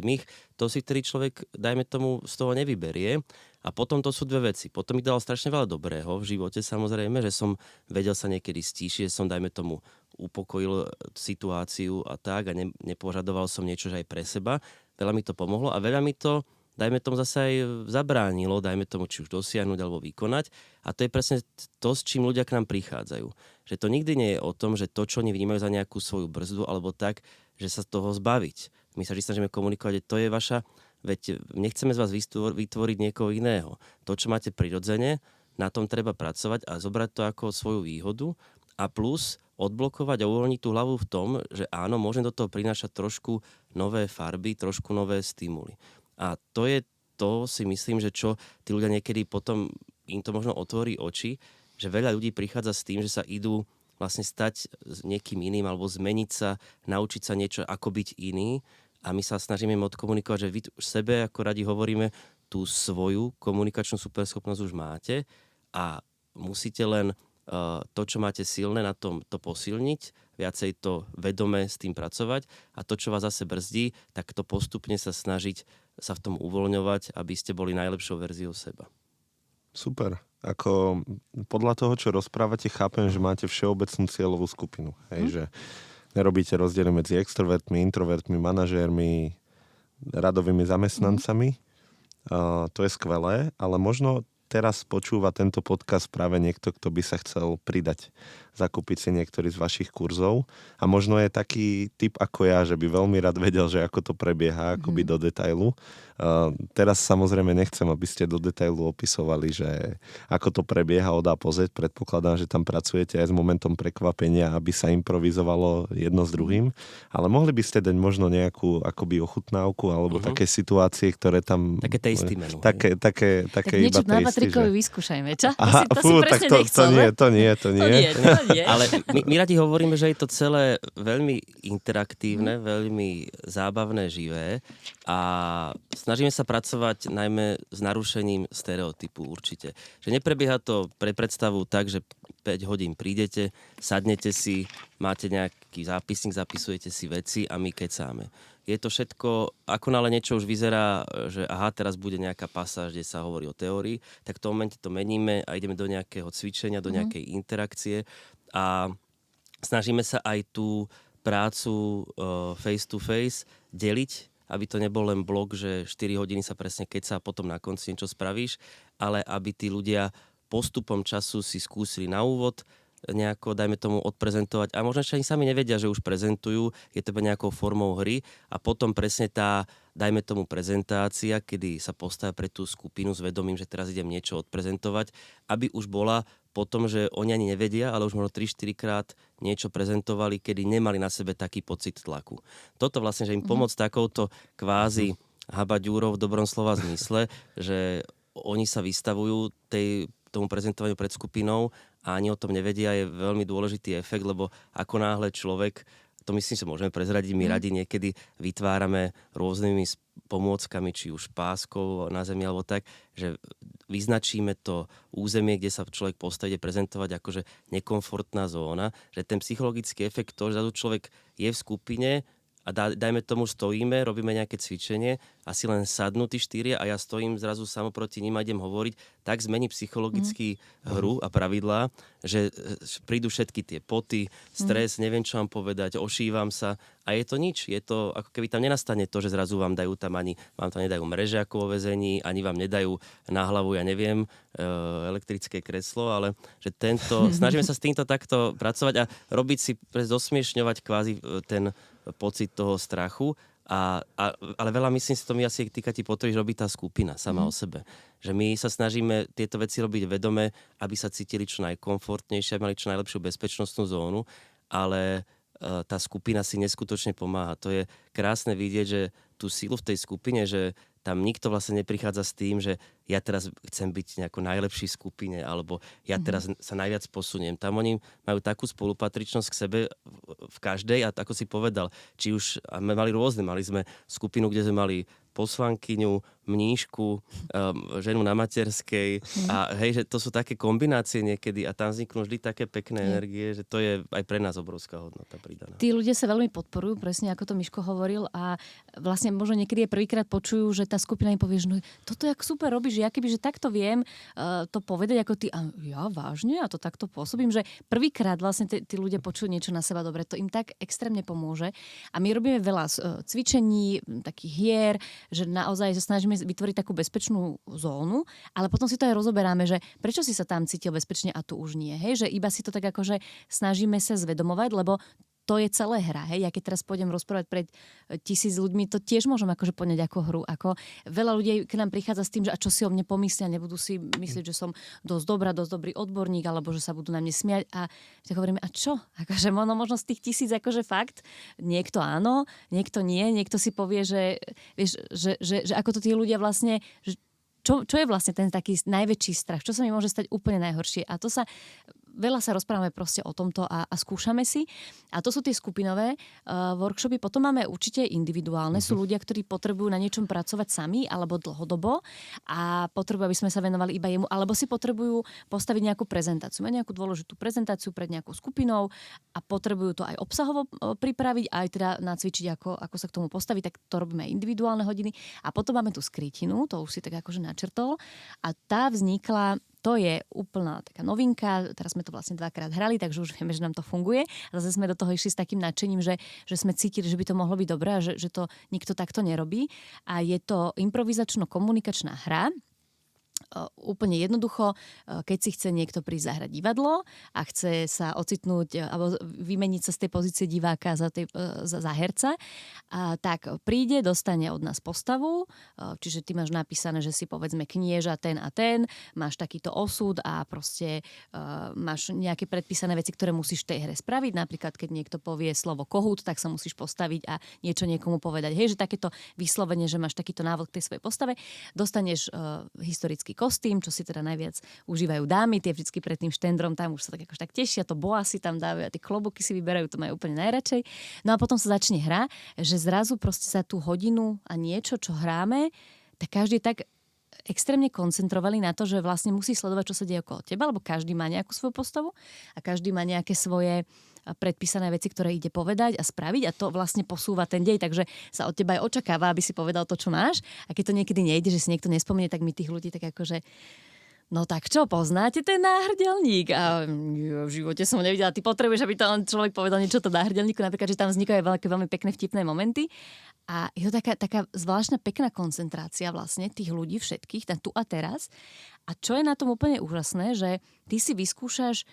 To si vtedy človek, dajme tomu, z toho nevyberie. A potom to sú dve veci. Potom mi dalo strašne veľa dobrého v živote, samozrejme, že som vedel sa niekedy stíšiť, že som, dajme tomu, upokojil situáciu a tak a nepožadoval som niečo, že aj pre seba. Veľa mi to pomohlo a veľa mi to, dajme tomu, zase aj zabránilo, dajme tomu, či už dosiahnuť alebo vykonať. A to je presne to, s čím ľudia k nám prichádzajú. Že to nikdy nie je o tom, že to, čo oni vnímajú za nejakú svoju brzdu alebo tak, že sa toho zbaviť. My sa vždy snažíme komunikovať, že to je vaša. Veď nechceme z vás vytvoriť niekoho iného. To, čo máte prirodzene, na tom treba pracovať a zobrať to ako svoju výhodu a plus odblokovať a uvoľniť tú hlavu v tom, že áno, môžem do toho prinášať trošku nové farby, trošku nové stimuly. A to je to, si myslím, že čo tí ľudia niekedy potom im to možno otvorí oči, že veľa ľudí prichádza s tým, že sa idú vlastne stať niekým iným alebo zmeniť sa, naučiť sa niečo, ako byť iný. A my sa snažíme im odkomunikovať, že vy sebe, ako radi hovoríme, tú svoju komunikačnú superschopnosť už máte a musíte len to, čo máte silné, na tom to posilniť, viacej to vedome s tým pracovať a to, čo vás zase brzdí, tak to postupne sa snažiť sa v tom uvoľňovať, aby ste boli najlepšou verziou seba. Super. Ako podľa toho, čo rozprávate, chápem, že máte všeobecnú cieľovú skupinu. Hej, že nerobíte rozdiely medzi extrovertmi, introvertmi, manažérmi, radovými zamestnancami. To je skvelé, ale možno teraz počúva tento podcast práve niekto, kto by sa chcel pridať, zakúpiť si niektorý z vašich kurzov a možno je taký typ ako ja, že by veľmi rád vedel, že ako to prebieha, akoby do detailu. Teraz samozrejme nechcem, aby ste do detailu opisovali, že ako to prebieha od A po Z. Predpokladám, že tam pracujete aj s momentom prekvapenia, aby sa improvizovalo jedno s druhým, ale mohli by ste dať možno nejakú akoby ochutnávku alebo také situácie, ktoré tam... Také tasty menu. Také Tak niečo iba na tasty, Patrikovi že... vyskúšajme, čo? Aha, to si presne nechcel, to nie. Ale my radi hovoríme, že je to celé veľmi interaktívne, veľmi zábavné, živé a snažíme sa pracovať najmä s narušením stereotypu určite. Že neprebieha to pre predstavu tak, že 5 hodín prídete, sadnete si, máte nejaký zápisník, zapisujete si veci a my kecáme. Je to všetko, ako nále niečo už vyzerá, že aha, teraz bude nejaká pasáž, kde sa hovorí o teórii, tak v tom momente to meníme a ideme do nejakého cvičenia, do nejakej interakcie a snažíme sa aj tú prácu face to face deliť, aby to nebol len blok, že 4 hodiny sa presne kecá a potom na konci niečo spravíš, ale aby tí ľudia postupom času si skúsili na úvod nejako, dajme tomu, odprezentovať a možno ešte ani sami nevedia, že už prezentujú, je to nejakou formou hry a potom presne tá, dajme tomu, prezentácia, kedy sa postavia pre tú skupinu s vedomím, že teraz idem niečo odprezentovať, aby už bola potom, že oni ani nevedia, ale už možno 3-4 krát niečo prezentovali, kedy nemali na sebe taký pocit tlaku. Toto vlastne, že im pomôcť takouto kvázi habaďúrov v dobrom slova zmysle, že oni sa vystavujú tomu prezentovaniu pred skupinou a ani o tom nevedia, je veľmi dôležitý efekt, lebo ako náhle človek, to myslím, že môžeme prezradiť, my radi niekedy vytvárame rôznymi pomôckami, či už páskou na zemi alebo tak, že vyznačíme to územie, kde sa človek postaví, prezentovať akože nekomfortná zóna, že ten psychologický efekt, to, že človek je v skupine a dajme tomu stojíme, robíme nejaké cvičenie a si len sadnú tí 4 a ja stojím zrazu samo proti ním a idem hovoriť, tak zmení psychologicky hru a pravidlá, že prídu všetky tie poty, stres, neviem čo vám povedať, ošívam sa a je to nič. Je to, ako keby tam nenastane to, že zrazu vám dajú tam vám tam nedajú mreže ako vo väzení, ani vám nedajú na hlavu, ja neviem, elektrické kreslo, ale že snažíme sa s týmto takto pracovať a robiť si, zosmiešňovať kvázi ten pocit toho strachu, ale veľa myslím si to mi asi týka ti potreby, robí tá skupina sama o sebe. Že my sa snažíme tieto veci robiť vedome, aby sa cítili čo najkomfortnejšie, mali čo najlepšiu bezpečnostnú zónu, ale tá skupina si neskutočne pomáha. To je krásne vidieť, že tú silu v tej skupine, že tam nikto vlastne neprichádza s tým, že ja teraz chcem byť nejako najlepší v skupine, alebo ja teraz sa najviac posuniem. Tam oni majú takú spolupatričnosť k sebe v každej a ako si povedal, či už mali rôzne, mali sme skupinu, kde sme mali poslankyňu, mníšku, ženu na materskej a hej, že to sú také kombinácie niekedy a tam vzniknú vždy také pekné energie, že to je aj pre nás obrovská hodnota pridaná. Tí ľudia sa veľmi podporujú, presne ako to Miško hovoril a vlastne možno niekedy je prvýkrát počujú, že tá skupina im povie, že no, toto jak super robíš, že ja keby, že takto viem to povedať ako ty, a ja vážne, a to takto pôsobím, že prvýkrát vlastne tí ľudia počujú niečo na seba dobre, to im tak extrémne pomôže a my robíme veľa cvičení, takých hier, že naozaj sa snažíme vytvoriť takú bezpečnú zónu, ale potom si to aj rozoberáme, že prečo si sa tam cítil bezpečne a tu už nie. Hej? Že iba si to tak akože snažíme sa zvedomovať, lebo to je celé hra. Hej? Ja keď teraz pôjdem rozprávať pred 1000 ľuďmi, to tiež môžem akože poňať ako hru. Ako veľa ľudí k nám prichádza s tým, že a čo si o mne pomyslia, nebudú si myslieť, že som dosť dobrý odborník, alebo že sa budú na mne smiať. A tak hovoríme, a čo? Akože možno z tých 1000 akože fakt, niekto áno, niekto nie, niekto si povie, že, vieš, že ako to tí ľudia vlastne... Čo je vlastne ten taký najväčší strach? Čo sa mi môže stať úplne najhoršie? A to sa... Veľa sa rozprávame proste o tomto a skúšame si. A to sú tie skupinové workshopy. Potom máme určite individuálne. Sú ľudia, ktorí potrebujú na niečom pracovať sami alebo dlhodobo a potrebujú, aby sme sa venovali iba jemu, alebo si potrebujú postaviť nejakú prezentáciu. Majú nejakú dôležitú prezentáciu pred nejakou skupinou a potrebujú to aj obsahovo pripraviť, aj teda nacvičiť, ako sa k tomu postaviť, tak to robíme aj individuálne hodiny. A potom máme tú skrytinu, to už si tak akože načrtol. A tá vznikla. To je úplná taká novinka, teraz sme to vlastne 2-krát hrali, takže už vieme, že nám to funguje. A zase sme do toho išli s takým nadšením, že sme cítili, že by to mohlo byť dobré a že to nikto takto nerobí. A je to improvizačno-komunikačná hra, Úplne jednoducho, keď si chce niekto prísť zahrať divadlo a chce sa ocitnúť alebo vymeniť sa z tej pozície diváka za herca, tak príde, dostane od nás postavu, čiže ty máš napísané, že si povedzme knieža ten a ten, máš takýto osud a proste máš nejaké predpísané veci, ktoré musíš v tej hre spraviť. Napríklad, keď niekto povie slovo kohút, tak sa musíš postaviť a niečo niekomu povedať. Hej, že takéto vyslovene, že máš takýto návod k tej svojej postave, dostaneš historický kostým, čo si teda najviac užívajú dámy, tie vždycky pred tým štendrom tam už sa tak akož tak tešia, to boa si tam dávajú a tie klobúky si vyberajú, to majú úplne najradšej. No a potom sa začne hra, že zrazu proste za tú hodinu a niečo, čo hráme, tak každý tak extrémne koncentrovali na to, že vlastne musí sledovať, čo sa deje okolo teba, lebo každý má nejakú svoju postavu a každý má nejaké svoje predpísané veci, ktoré ide povedať a spraviť a to vlastne posúva ten dej, takže sa od teba aj očakáva, aby si povedal to, čo máš a keď to niekedy nejde, že si niekto nespomenie, tak my tých ľudí tak akože no tak čo, poznáte ten náhrdelník? A v živote som nevidela, ty potrebuješ, aby to človek povedal niečo to náhrdelníku, napríklad, že tam vznikajú veľmi pekné vtipné momenty a je to taká zvláštna pekná koncentrácia vlastne tých ľudí všetkých, tu a teraz. A čo je na tom úplne úžasné, že ty si vyskúšaš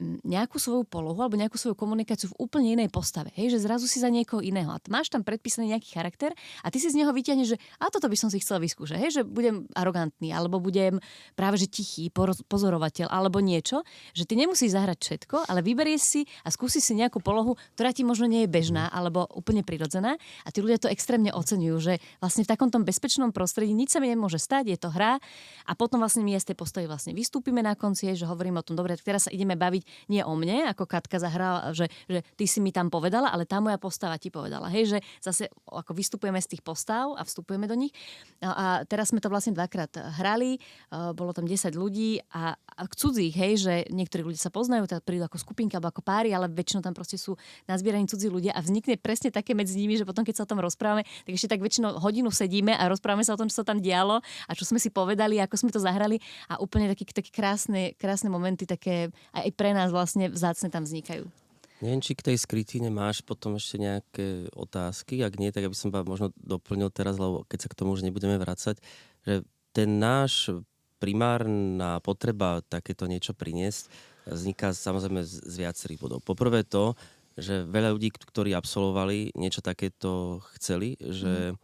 nejakú svoju polohu alebo nejakú svoju komunikáciu v úplne inej postave. Hej, že zrazu si za niekoho iného. A máš tam predpísaný nejaký charakter a ty si z neho vyťahneš, že a toto by som si chcela vyskúšať. Hej, že budem arogantný alebo budem práve že tichý, pozorovateľ alebo niečo, že ty nemusíš zahrať všetko, ale vyberieš si a skúsiš si nejakú polohu, ktorá ti možno nie je bežná alebo úplne prirodzená a tí ľudia to extrémne oceňujú, že vlastne v takomto bezpečnom prostredí nič sa mi nemôže stať, je to hra a potom vlastne my z tej postavy vlastne vystúpime na konci, že hovoríme o tom, dobre, teraz sa ideme baviť nie o mne, ako Katka zahrala, že ty si mi tam povedala, ale tá moja postava ti povedala. Hej, že zase ako vystupujeme z tých postav a vstupujeme do nich. A teraz sme to vlastne dvakrát hrali, bolo tam 10 ľudí a cudzích, hej, že niektorí ľudia sa poznajú, teda prídu ako skupinky alebo ako páry, ale väčšinou tam proste sú nazbieraní cudzí ľudia a vznikne presne také medzi nimi, že potom keď sa o tom rozprávame, tak ešte tak väčšinou hodinu sedíme a rozprávame sa o tom, čo sa tam dialo a čo sme si povedali, ako sme to zahrali a úplne také krásne momenty, také aj pre nás vlastne vzácne tam vznikajú. Neviem, či k tej skrytine máš potom ešte nejaké otázky. Ak nie, tak aby som možno doplnil teraz, lebo keď sa k tomu už nebudeme vracať, že ten náš primárna potreba takéto niečo priniesť vzniká samozrejme z viacerých bodov. Poprvé to, že veľa ľudí, ktorí absolvovali niečo takéto chceli, že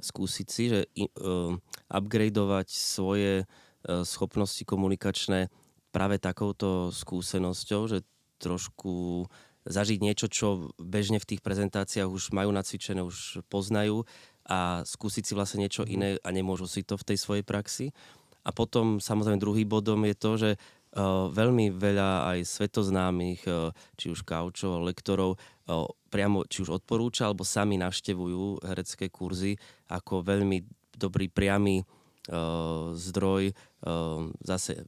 skúsiť si, že upgradeovať svoje schopnosti komunikačné práve takouto skúsenosťou, že trošku zažiť niečo, čo bežne v tých prezentáciách už majú nacvičené, už poznajú a skúsiť si vlastne niečo iné a nemôžu si to v tej svojej praxi. A potom samozrejme druhý bodom je to, že veľmi veľa aj svetoznámych, či už kaučov, lektorov, priamo či už odporúča, alebo sami navštevujú herecké kurzy ako veľmi dobrý priamy zdroj zase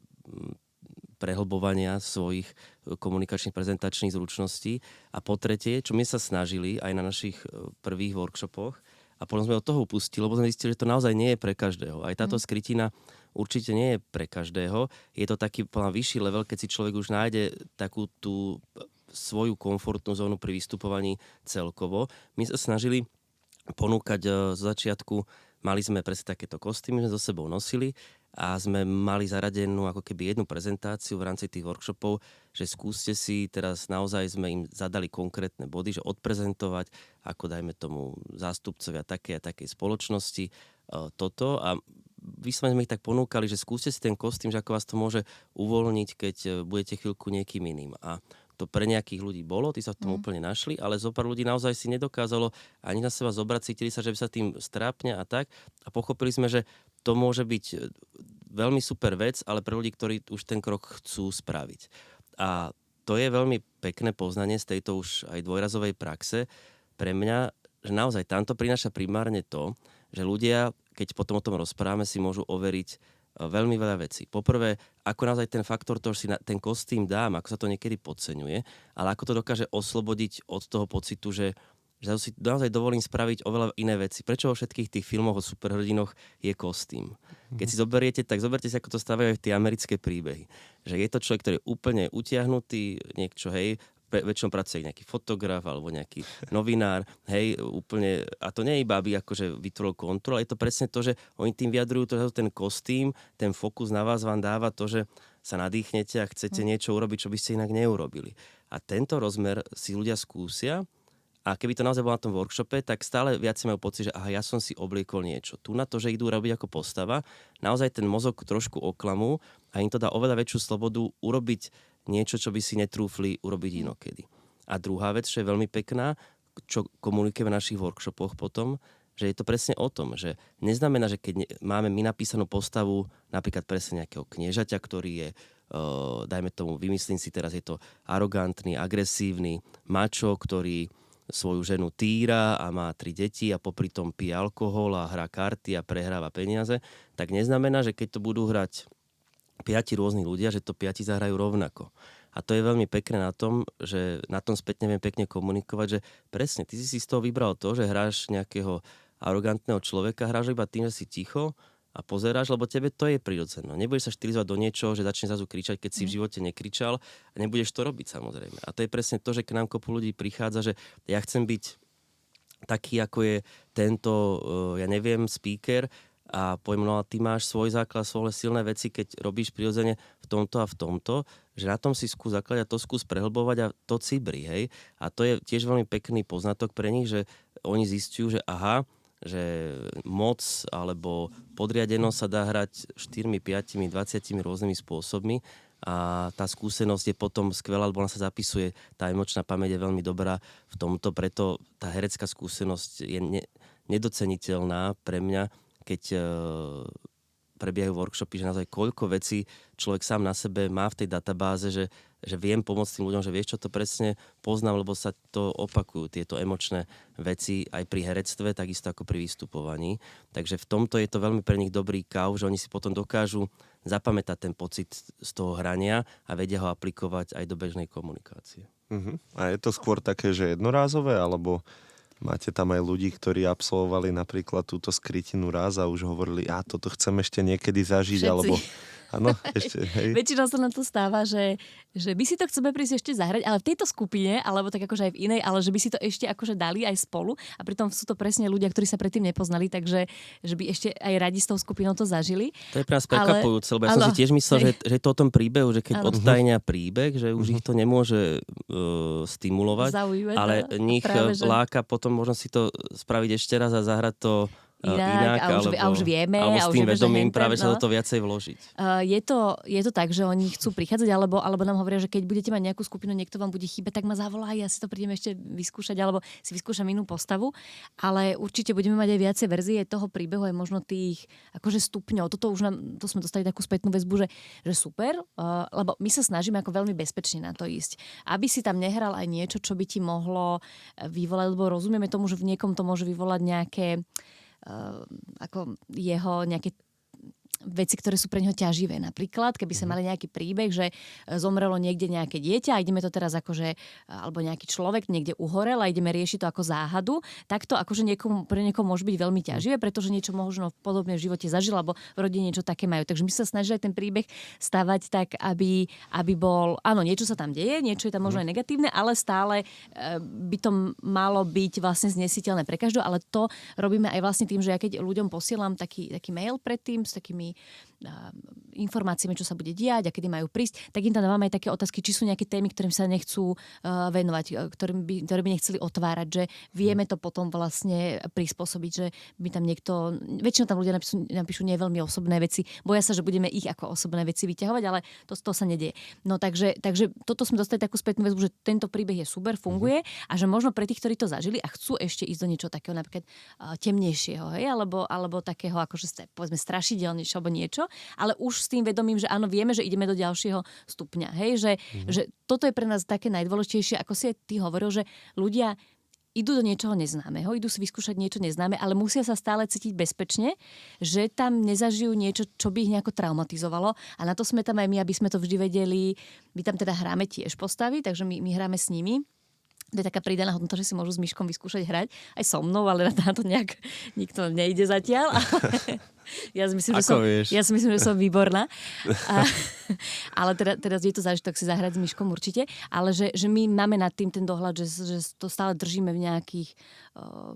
prehlbovania svojich komunikačných prezentačných zručností. A po tretie, čo my sa snažili aj na našich prvých workshopoch, a potom sme od toho upustili, lebo sme zistili, že to naozaj nie je pre každého. Aj táto skrytina určite nie je pre každého. Je to taký vyšší level, keď si človek už nájde takú tú svoju komfortnú zónu pri vystupovaní celkovo. My sa snažili ponúkať z začiatku, mali sme presne takéto kostýmy, sme so sebou nosili a sme mali zaradenú ako keby jednu prezentáciu v rámci tých workshopov, že skúste si, teraz naozaj sme im zadali konkrétne body, že odprezentovať, ako dajme tomu zástupcovia takej a takej spoločnosti toto a vyslovene sme ich tak ponúkali, že skúste si ten kostým, že ako vás to môže uvoľniť, keď budete chvíľku niekým iným. A to pre nejakých ľudí bolo, tí sa v tom úplne našli, ale zo pár ľudí naozaj si nedokázalo ani na seba zobrať, cítili sa, že by sa tým strápne a tak. A pochopili sme, že to môže byť veľmi super vec, ale pre ľudí, ktorí už ten krok chcú spraviť. A to je veľmi pekné poznanie z tejto už aj dvojrazovej praxe pre mňa, že naozaj tamto prináša primárne to, že ľudia, keď potom o tom rozprávame, si môžu overiť veľmi veľa vecí. Poprvé, ako naozaj ten faktor toho, že si ten kostým dám, ako sa to niekedy podceňuje, ale ako to dokáže oslobodiť od toho pocitu, že si naozaj dovolím spraviť oveľa iné veci. Prečo vo všetkých tých filmoch o superhrdinoch je kostým? Keď si zoberiete, tak zoberte si, ako to stávajú aj tie americké príbehy. Že je to človek, ktorý je úplne utiahnutý, niečo, hej, väčšinou pracuje nejaký fotograf alebo nejaký novinár, hej, úplne, a to nie je iba, aby akože vytvoril kontrolu, ale je to presne to, že oni tým vyjadrujú to, že ten kostým, ten fokus na vás vám dáva to, že sa nadýchnete a chcete niečo urobiť, čo by ste inak neurobili. A tento rozmer si ľudia skúsia a keby to naozaj bolo na tom workshope, tak stále viac majú pocit, že aha, ja som si obliekol niečo. Tu na to, že idú robiť ako postava, naozaj ten mozog trošku oklamú a im to dá oveľa väčšiu slobodu urobiť niečo, čo by si netrúfli urobiť inokedy. A druhá vec, čo je veľmi pekná, čo komunikujeme v našich workshopoch potom, že je to presne o tom, že neznamená, že keď máme my napísanú postavu, napríklad presne nejakého kniežaťa, ktorý je, dajme tomu, vymyslím si teraz, je to arogantný, agresívny mačo, ktorý svoju ženu týra a má 3 deti a popri tom pije alkohol a hrá karty a prehráva peniaze, tak neznamená, že keď to budú hrať 5 rôznych ľudia, že to 5 zahrajú rovnako. A to je veľmi pekné na tom, že na tom spätne viem pekne komunikovať, že presne, ty si z toho vybral to, že hráš nejakého arogantného človeka, hráš iba tým, že si ticho a pozeráš, lebo tebe to je prirodzené. Nebudeš sa štilizovať do niečoho, že začne zrazu kričať, keď si v živote nekričal a nebudeš to robiť samozrejme. A to je presne to, že k nám kopu ľudí prichádza, že ja chcem byť taký, ako je tento, ja neviem, speaker a poviem, no a ty máš svoj základ, svoje silné veci, keď robíš prirodzene v tomto a v tomto, že na tom si skús zakladať, to skús prehlbovať a to cibri, hej. A to je tiež veľmi pekný poznatok pre nich, že oni zistujú, že aha, že moc alebo podriadenosť sa dá hrať 4, 5, 20 rôznymi spôsobmi a tá skúsenosť je potom skvelá, lebo ona sa zapisuje, tá emočná pamäť je veľmi dobrá v tomto, preto tá herecká skúsenosť je nedoceniteľná pre mňa, keď prebiehajú workshopy, že naozaj koľko vecí človek sám na sebe má v tej databáze, že viem pomôcť tým ľuďom, že vieš, čo to presne poznám, lebo sa to opakujú, tieto emočné veci aj pri herectve, takisto ako pri vystupovaní. Takže v tomto je to veľmi pre nich dobrý káv, že oni si potom dokážu zapamätať ten pocit z toho hrania a vedia ho aplikovať aj do bežnej komunikácie. A je to skôr také, že jednorázové, alebo máte tam aj ľudí, ktorí absolvovali napríklad túto skrytinu raz a už hovorili, toto chcem ešte niekedy zažiť, Všetci. alebo áno, ešte, hej. Väčšinou sa nám to stáva, že by si to chceme prísť ešte zahrať, ale v tejto skupine, alebo tak akože aj v inej, ale že by si to ešte akože dali aj spolu a pritom sú to presne ľudia, ktorí sa predtým nepoznali, takže že by ešte aj radi s tou skupinou to zažili. To je pre nás prekvapujúce, lebo ja som si tiež myslel, že je to o tom príbehu, že keď odtajnia príbeh, že už ich to nemôže stimulovať, Zaujíme, ale nich láka potom možno si to spraviť ešte raz a zahrať to inak, a už vieme. Alebo s tým vedomím že práve sa do toho viacej vložiť. Je to tak, že oni chcú prichádzať, alebo nám hovoria, že keď budete mať nejakú skupinu, niekto vám bude chýbať, tak ma zavolá, ja si to prídem ešte vyskúšať, alebo si vyskúšam inú postavu. Ale určite budeme mať aj viacej verzie toho príbehu, aj možno tých akože stupňov. To sme dostali takú spätnú väzbu, že super, lebo my sa snažíme ako veľmi bezpečne na to ísť. Aby si tam nehral aj niečo, čo by ti mohlo vyvolať, lebo rozumieme tomu, že v niekom to môže vyvolať nejaké ako jeho nejaké veci, ktoré sú pre neho ťaživé. Napríklad, keby sa mali nejaký príbeh, že zomrelo niekde nejaké dieťa a ideme to teraz akože, alebo nejaký človek niekde uhorel a ideme riešiť to ako záhadu, tak to akože pre niekoho môže byť veľmi ťaživé, pretože niečo možno v podobne v živote zažil, alebo v rodine niečo také majú. Takže my sa snažíme ten príbeh stavať tak, aby bol, áno, niečo sa tam deje, niečo je tam možno aj negatívne, ale stále by to malo byť vlastne znesiteľné pre každého, ale to robíme aj vlastne tým, že ja keď ľuďom posielam taký mail predtým s takými informáciami, čo sa bude diať a kedy majú prísť, tak im tam dávame aj také otázky, či sú nejaké témy, ktorým sa nechcú venovať, ktoré by nechceli otvárať, že vieme to potom vlastne prispôsobiť, že by tam niekto, väčšinou tam ľudia napíšu nie veľmi osobné veci, boja sa, že budeme ich ako osobné veci vyťahovať, ale to sa nedieje. No takže toto sme dostali takú spätnú väzbu, že tento príbeh je super, funguje a že možno pre tých, ktorí to zažili a chcú ešte ísť do niečo takého napríklad temnejšieho, hej, alebo takého akože povedzme strašidelnejšieho alebo niečo, ale už s tým vedomím, že áno, vieme, že ideme do ďalšieho stupňa. Hej, že toto je pre nás také najdôležitejšie, ako si ty hovoril, že ľudia idú do niečoho neznámeho, idú si vyskúšať niečo neznáme, ale musia sa stále cítiť bezpečne, že tam nezažijú niečo, čo by ich nejako traumatizovalo. A na to sme tam aj my, aby sme to vždy vedeli. My tam teda hráme tiež postavy, takže my hráme s nimi. To je taká pridaná hodnota, že si môžu s Myškom vyskúšať hrať. Aj so mnou, ale na to nejak nikto nejde zatiaľ. Ja si myslím, Ako vieš? Ja si myslím, že som výborná. A, ale teraz je to zážitok si zahrať s Myškom určite. Ale že my máme nad tým ten dohľad, že to stále držíme v nejakých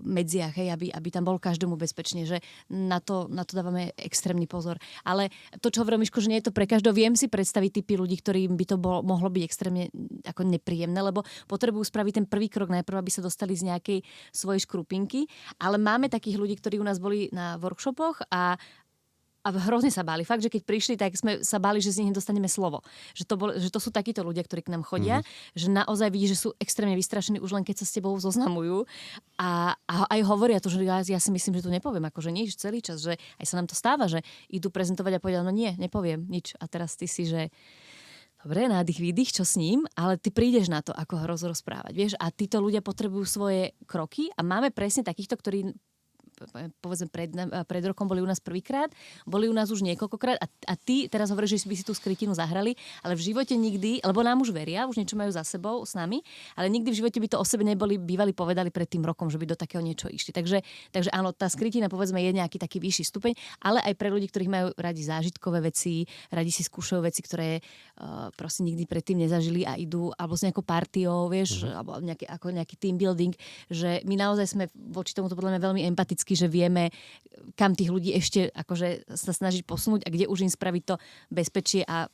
medziach, hej, aby tam bol každému bezpečne. Že na to dávame extrémny pozor. Ale to, čo hovorím, Myško, že nie je to pre každého. Viem si predstaviť typy ľudí, ktorým by to mohlo byť extrémne ako nepríjemné, lebo potrebujú spraviť ten prvý krok najprv, aby sa dostali z nejakej svojej škrupinky. Ale máme takých ľudí, ktorí u nás boli na workshopoch a hrozne sa báli. Fakt, že keď prišli, tak sme sa báli, že z nich nedostaneme slovo. Že to sú takíto ľudia, ktorí k nám chodia, že naozaj vidí, že sú extrémne vystrašení už len keď sa s tebou zoznamujú a aj hovoria to, že ja si myslím, že tu nepoviem, akože nič celý čas, že aj sa nám to stáva, že idú prezentovať a povedia, no nie, nepoviem nič. A teraz ty si, že dobre, nádych, výdych, čo s ním, ale ty prídeš na to, ako ho rozprávať, vieš, a títo ľudia potrebujú svoje kroky a máme presne takýchto, ktorí povedzme pred rokom boli u nás prvýkrát, boli u nás už niekoľkokrát a ty teraz hovoríš, že by si tú skrytinu zahrali, ale v živote nikdy, lebo nám už veria, už niečo majú za sebou s nami, ale nikdy v živote by to o sebe bývali povedali pred tým rokom, že by do takého niečo išli. Takže áno, tá skrytina povedzme je nejaký taký vyšší stupeň, ale aj pre ľudí, ktorých majú radi zážitkové veci, radi si skúšajú veci, ktoré proste nikdy predtým nezažili a idú alebo s nejakou partiou, vieš, alebo nejaký team building, že my naozaj sme voči tomuto podľa mňa veľmi empatickí, že vieme, kam tých ľudí ešte akože sa snažiť posunúť a kde už im spraviť to bezpečie a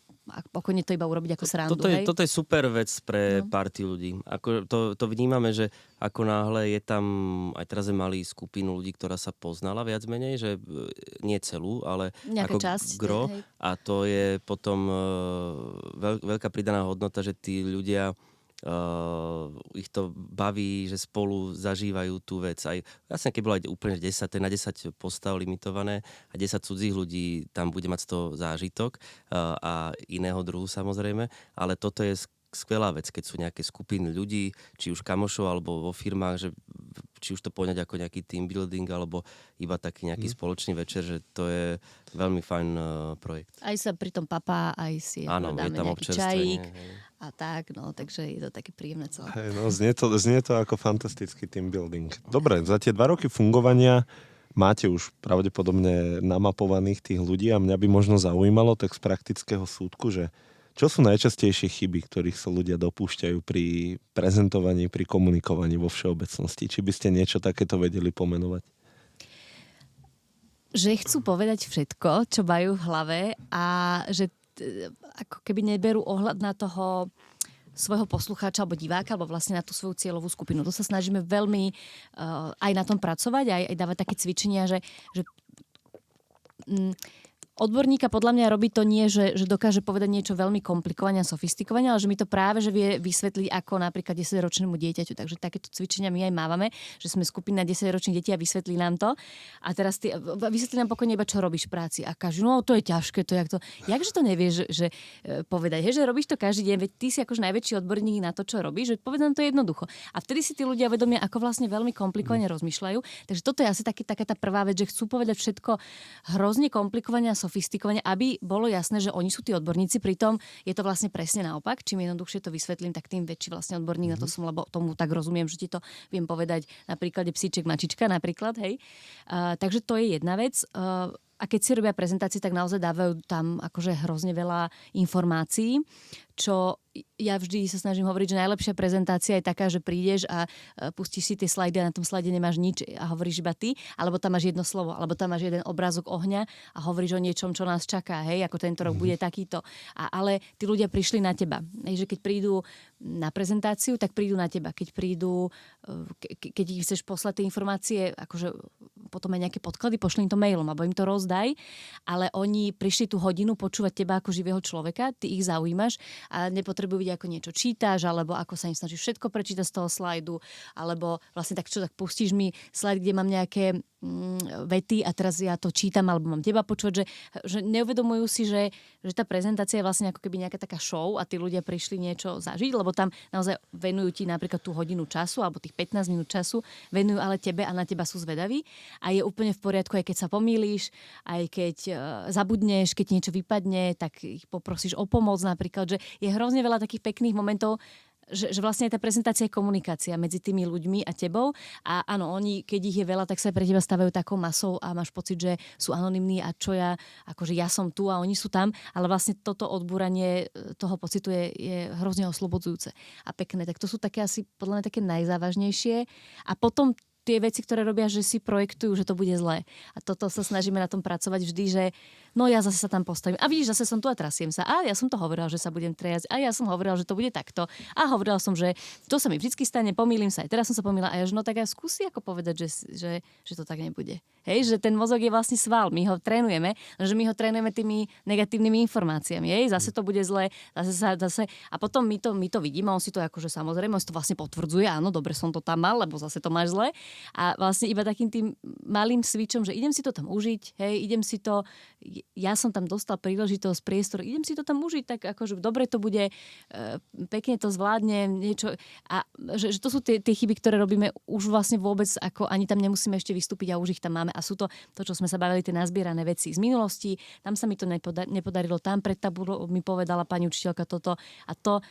pokojne to iba urobiť ako srandu. Toto je super vec pre party ľudí. Ako to vnímame, že ako náhle je tam, aj teraz sme mali skupinu ľudí, ktorá sa poznala viac menej, že nie celú, ale nejaká ako časť, gro. A to je potom veľká pridaná hodnota, že tí ľudia ich to baví, že spolu zažívajú tú vec. Aj vlastne, keď bolo aj úplne 10, to je na 10 postav limitované a 10 cudzích ľudí tam bude mať z toho zážitok a iného druhu samozrejme, ale toto je skvelá vec, keď sú nejaké skupiny ľudí, či už kamošov alebo vo firmách, že či už to poňať ako nejaký team building alebo iba taký nejaký spoločný večer, že to je veľmi fajn projekt. Aj sa pri tom papá, aj si áno, dáme je tam nejaký čajík a tak, no, takže je to také príjemné celé. Hej, no, znie to ako fantastický team building. Dobre, za tie 2 roky fungovania máte už pravdepodobne namapovaných tých ľudí a mňa by možno zaujímalo tak z praktického súdku, že čo sú najčastejšie chyby, ktorých sa ľudia dopúšťajú pri prezentovaní, pri komunikovaní vo všeobecnosti? Či by ste niečo takéto vedeli pomenovať? Že chcú povedať všetko, čo majú v hlave a že ako keby neberú ohľad na toho svojho poslucháča alebo diváka, alebo vlastne na tú svoju cieľovú skupinu. To sa snažíme veľmi aj na tom pracovať, aj dávať také cvičenia, že odborníka podľa mňa robí to nie, že dokáže povedať niečo veľmi komplikovane a sofistikovane, ale že mi to práve že vie vysvetliť ako napríklad 10-ročnému dieťaťu. Takže takéto cvičenia my aj mávame, že sme skupina 10-ročných detí a vysvetlí nám to. A teraz vysvetlí nám pokojne iba, čo robíš v práci. A každý, no to je ťažké, jakže to nevieš, že povedať, že robíš to každý deň, veď ty si akož najväčší odborník na to, čo robíš, že povedz nám to jednoducho. A vtedy si tí ľudia vedomia, ako vlastne veľmi komplikovane rozmýšľajú. Takže toto je asi taká tá prvá vec, že chcú povedať všetko hrozne komplikovane a sofistikovane, aby bolo jasné, že oni sú tí odborníci, pritom je to vlastne presne naopak. Čím jednoduchšie to vysvetlím, tak tým väčší vlastne odborník na to som, lebo tomu tak rozumiem, že ti to viem povedať na príklade psíček, mačička napríklad, hej. Takže to je jedna vec. A keď si robia prezentácie, tak naozaj dávajú tam akože hrozne veľa informácií, čo ja vždy sa snažím hovoriť, že najlepšia prezentácia je taká, že prídeš a pustíš si tie slajdy a na tom slajde nemáš nič a hovoríš iba ty, alebo tam máš jedno slovo, alebo tam máš jeden obrázok ohňa a hovoríš o niečom, čo nás čaká, hej, ako tento rok bude takýto. Ale tí ľudia prišli na teba. Hej, že keď prídu na prezentáciu, tak prídu na teba. Keď prídu, keď ich chceš poslať tie informácie, akože potom aj nejaké podklady, pošli im to mailom, alebo im to rozdaj, ale oni prišli tú hodinu počúvať teba ako živého človeka, ty ich zaujímaš a nepotrebujú vidieť, ako niečo čítaš, alebo ako sa im snažíš všetko prečítať z toho slajdu, alebo vlastne tak pustíš mi slajd, kde mám nejaké vety a teraz ja to čítam, alebo mám teba počuť, že neuvedomujú si, že tá prezentácia je vlastne ako keby nejaká taká show a tí ľudia prišli niečo zažiť, lebo tam naozaj venujú ti napríklad tú hodinu času, alebo tých 15 minút času, venujú ale tebe a na teba sú zvedaví a je úplne v poriadku, aj keď sa pomýliš, aj keď zabudneš, keď niečo vypadne, tak ich poprosíš o pomoc napríklad, že je hrozne veľa takých pekných momentov, že vlastne tá prezentácia je komunikácia medzi tými ľuďmi a tebou. A áno, oni, keď ich je veľa, tak sa pre teba stavajú takou masou a máš pocit, že sú anonymní a čo ja, akože ja som tu a oni sú tam, ale vlastne toto odbúranie toho pocitu je hrozne oslobodzujúce a pekné. Tak to sú také asi podľa mňa také najzávažnejšie. A potom tie veci, ktoré robia, že si projektujú, že to bude zlé. A toto sa snažíme na tom pracovať vždy, že no ja zase sa tam postavím. A vidíš, zase som tu a trasiem sa. A ja som to hovorila, že sa budem trejať. A ja som hovorila, že to bude takto. A hovorila som, že to sa mi vždy stane, pomýlim sa. Aj teraz som sa pomýlila. A ja, že no tak ja skúsi ako povedať, že to tak nebude. Hej, že ten mozog je vlastne sval. My ho trénujeme, že my ho trénujeme tými negatívnymi informáciami. Hej, zase to bude zlé, zase. A potom my to vidíme, on si to akože samozrejme, on si to vlastne potvrdzuje. Áno, dobre som to tam mal, lebo zase to máš zle. A vlastne iba takým tým malým switchom, že idem si to tam užiť, hej, idem si to, ja som tam dostal príležitosť, priestor, idem si to tam užiť, tak akože dobre to bude, pekne to zvládne, niečo. A že to sú tie chyby, ktoré robíme už vlastne vôbec, ako ani tam nemusíme ešte vystúpiť a už ich tam máme. A sú to, čo sme sa bavili, tie nazbierané veci z minulosti, tam sa mi to nepodarilo, tam pred tabulou mi povedala pani učiteľka toto a to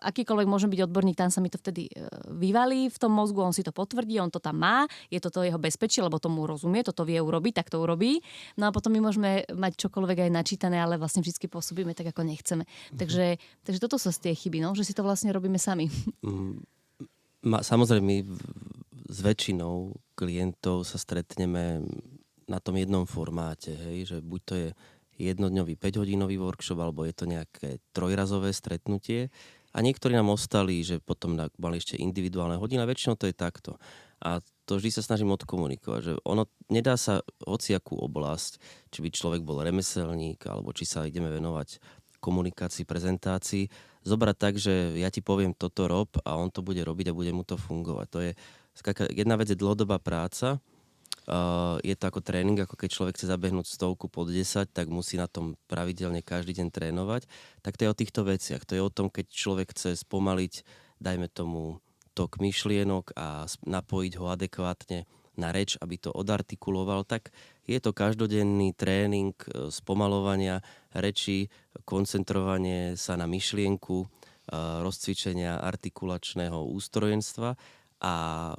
akýkoľvek môžem byť odborník, tam sa mi to vtedy vyvalí v tom mozgu, on si to potvrdí, on to tam má, je to jeho bezpečie, lebo tomu rozumie, toto vie urobiť, tak to urobí. No a potom my môžeme mať čokoľvek aj načítané, ale vlastne vždy pôsobíme tak, ako nechceme. Takže toto sú tie chyby, no, že si to vlastne robíme sami. Samozrejme, my s väčšinou klientov sa stretneme na tom jednom formáte, hej, že buď to je jednodňový 5-hodinový workshop, alebo je to nejaké trojrazové stretnutie. A niektorí nám ostali, že potom mali ešte individuálne hodiny, a väčšinou to je takto. A to vždy sa snažím odkomunikovať, že ono nedá sa hociakú oblasť, či by človek bol remeselník, alebo či sa ideme venovať komunikácii, prezentácii, zobrať tak, že ja ti poviem toto rob a on to bude robiť a bude mu to fungovať. To je jedna vec je dlhodobá práca. Je to ako tréning, ako keď človek chce zabehnúť 100 pod 10, tak musí na tom pravidelne každý deň trénovať. Tak to je o týchto veciach. To je o tom, keď človek chce spomaliť, dajme tomu, tok myšlienok a napojiť ho adekvátne na reč, aby to odartikuloval, tak je to každodenný tréning spomalovania reči, koncentrovanie sa na myšlienku, rozcvičenia artikulačného ústrojenstva. A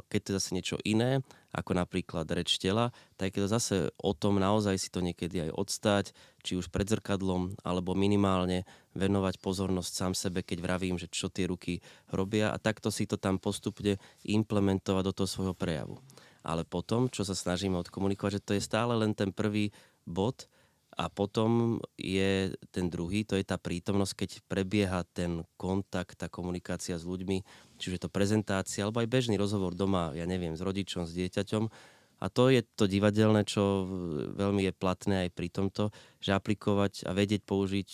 keď to je zase niečo iné, ako napríklad reč tela, tak je to zase o tom naozaj si to niekedy aj odstať, či už pred zrkadlom, alebo minimálne venovať pozornosť sám sebe, keď vravím, že čo tie ruky robia, a takto si to tam postupne implementovať do toho svojho prejavu. Ale potom, čo sa snažíme odkomunikovať, že to je stále len ten prvý bod, a potom je ten druhý, to je tá prítomnosť, keď prebieha ten kontakt, tá komunikácia s ľuďmi, čiže to prezentácia, alebo aj bežný rozhovor doma, ja neviem, s rodičom, s dieťaťom. A to je to divadelné, čo veľmi je platné aj pri tomto, že aplikovať a vedieť použiť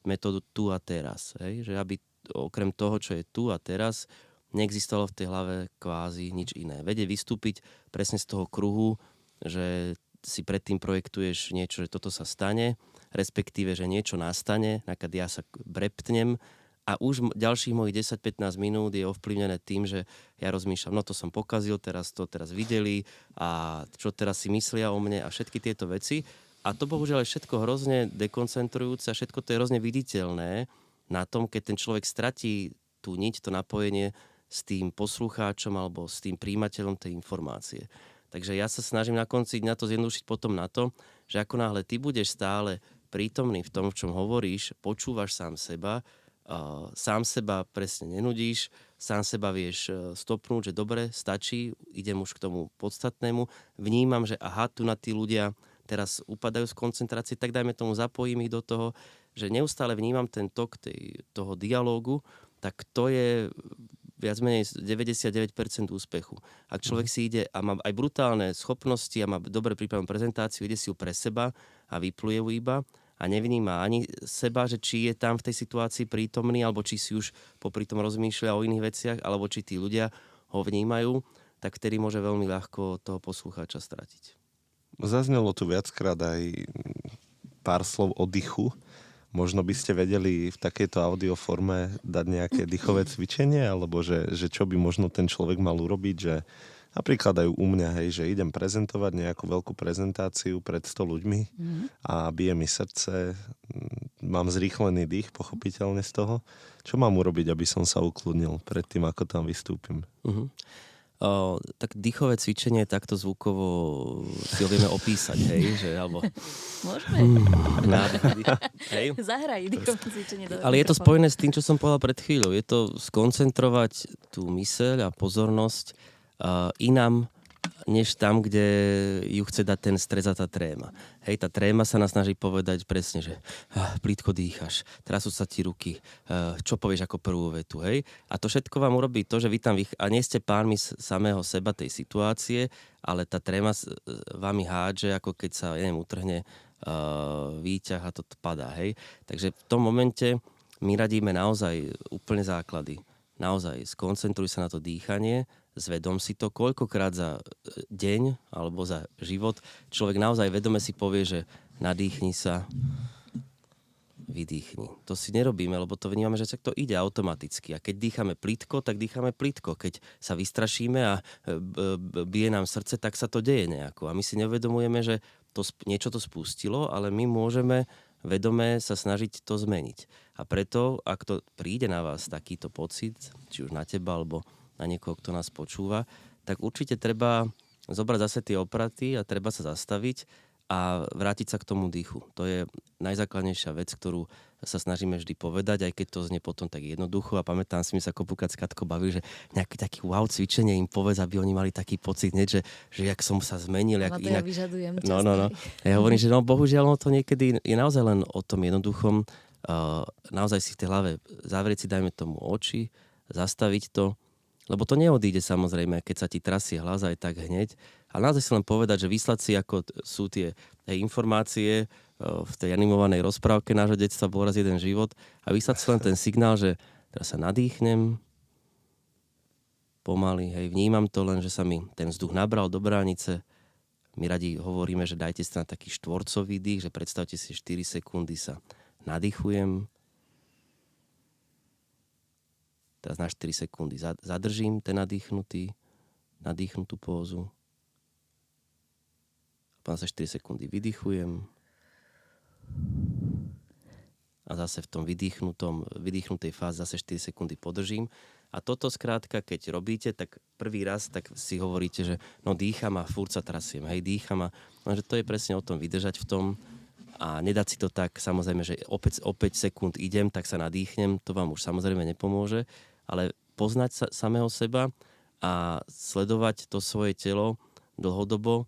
metódu tu a teraz. Hej? Že aby okrem toho, čo je tu a teraz, neexistovalo v tej hlave kvázi nič iné. Vedieť vystúpiť presne z toho kruhu, že si predtým projektuješ niečo, že toto sa stane, respektíve, že niečo nastane, napríklad ja sa breptnem a už ďalších mojich 10-15 minút je ovplyvnené tým, že ja rozmýšľam, no to som pokazil, teraz videli a čo teraz si myslia o mne a všetky tieto veci. A to bohužiaľ je všetko hrozne dekoncentrujúce a všetko to je hrozne viditeľné na tom, keď ten človek stratí tú niť, to napojenie s tým poslucháčom alebo s tým príjimateľom tej informácie. Takže ja sa snažím na konci na to zjednodušiť potom na to, že ako náhle ty budeš stále prítomný v tom, v čom hovoríš, počúvaš sám seba presne nenudíš, sám seba vieš stopnúť, že dobre, stačí, idem už k tomu podstatnému, vnímam, že aha, tu na tí ľudia teraz upadajú z koncentrácie, tak dajme tomu, zapojím ich do toho, že neustále vnímam ten tok toho dialógu, tak to je viac menej 99% úspechu. Ak človek si ide a má aj brutálne schopnosti a má dobre pripravenú prezentáciu, ide si ju pre seba a vypluje ju iba a nevníma ani seba, že či je tam v tej situácii prítomný, alebo či si už popri tom rozmýšľa o iných veciach, alebo či tí ľudia ho vnímajú, tak vtedy môže veľmi ľahko toho poslucháča stratiť. Zaznelo tu viackrát aj pár slov o dychu. Možno by ste vedeli v takejto audioforme dať nejaké dýchové cvičenie, alebo že čo by možno ten človek mal urobiť, že napríklad aj u mňa, hej, že idem prezentovať nejakú veľkú prezentáciu pred 100 ľuďmi a bije mi srdce, mám zrýchlený dých, pochopiteľne z toho. Čo mám urobiť, aby som sa ukludnil pred tým, ako tam vystúpim? Tak dýchové cvičenie takto zvukovo si ho vieme opísať, hej? Že, alebo... Môžeme. Hej? Zahraj dýchové cvičenie. Ale je to spojené s tým, čo som povedal pred chvíľou. Je to skoncentrovať tú myseľ a pozornosť inám, než tam, kde ju chce dať ten stres a tá tréma. Hej, tá tréma sa nás snaží povedať presne, že plítko dýchaš, trasú sa ti ruky, čo povieš ako prvú vetu, hej? A to všetko vám urobí to, že vy tam a nie ste pánmi samého seba tej situácie, ale tá tréma vami hádže, ako keď sa, utrhne výťah a to padá, hej? Takže v tom momente my radíme naozaj úplne základy. Naozaj, skoncentruj sa na to dýchanie, zvedom si to, koľkokrát za deň alebo za život človek naozaj vedome si povie, že nadýchni sa, vydýchni. To si nerobíme, lebo to vnímame, že to ide automaticky. A keď dýchame plitko, tak dýchame plitko. Keď sa vystrašíme a bije nám srdce, tak sa to deje nejako. A my si neuvedomujeme, že niečo to spustilo, ale my môžeme vedome sa snažiť to zmeniť. A preto, ak to príde na vás takýto pocit, či už na teba, alebo na niekoho, kto nás počúva, tak určite treba zobrať zase tie opraty a treba sa zastaviť a vrátiť sa k tomu dýchu. To je najzákladnejšia vec, ktorú sa snažíme vždy povedať, aj keď to znie potom tak jednoducho. A pamätám si, mi sa kopukrát s Katkou bavil, že nejaký taký wow cvičenie im povedz, aby oni mali taký pocit, že jak som sa zmenil. Jak to inak... ja vyžadujem. No. Ja hovorím, že bohužiaľ to niekedy je naozaj len o tom jednoduchom. Naozaj si v tej hlave zavrieť si, dajme tomu oči, zastaviť to, lebo to neodíde samozrejme, keď sa ti trasie hlas aj tak hneď. Ale naozaj si len povedať, že vyslať si, ako sú tie informácie v tej animovanej rozprávke nášho detstva Bol raz jeden život a vyslať si len ten signál, že teraz sa nadýchnem pomaly, hej, vnímam to len, že sa mi ten vzduch nabral do bránice. My radi hovoríme, že dajte si na taký štvorcový dých, že predstavte si 4 sekundy sa nadýchujem. Teraz na 4 sekundy zadržím ten nadýchnutú pózu. A za 4 sekundy vydychujem. A zase v tom vydýchnutej fáze zase 4 sekundy podržím. A toto skrátka, keď robíte, tak prvý raz tak si hovoríte, že no dýcham a furt sa trasiem. Hej, dýcham a že to je presne o tom vydržať v tom a nedať si to tak, samozrejme, že opäť 5 sekúnd idem, tak sa nadýchnem. To vám už samozrejme nepomôže. Ale poznať samého seba a sledovať to svoje telo dlhodobo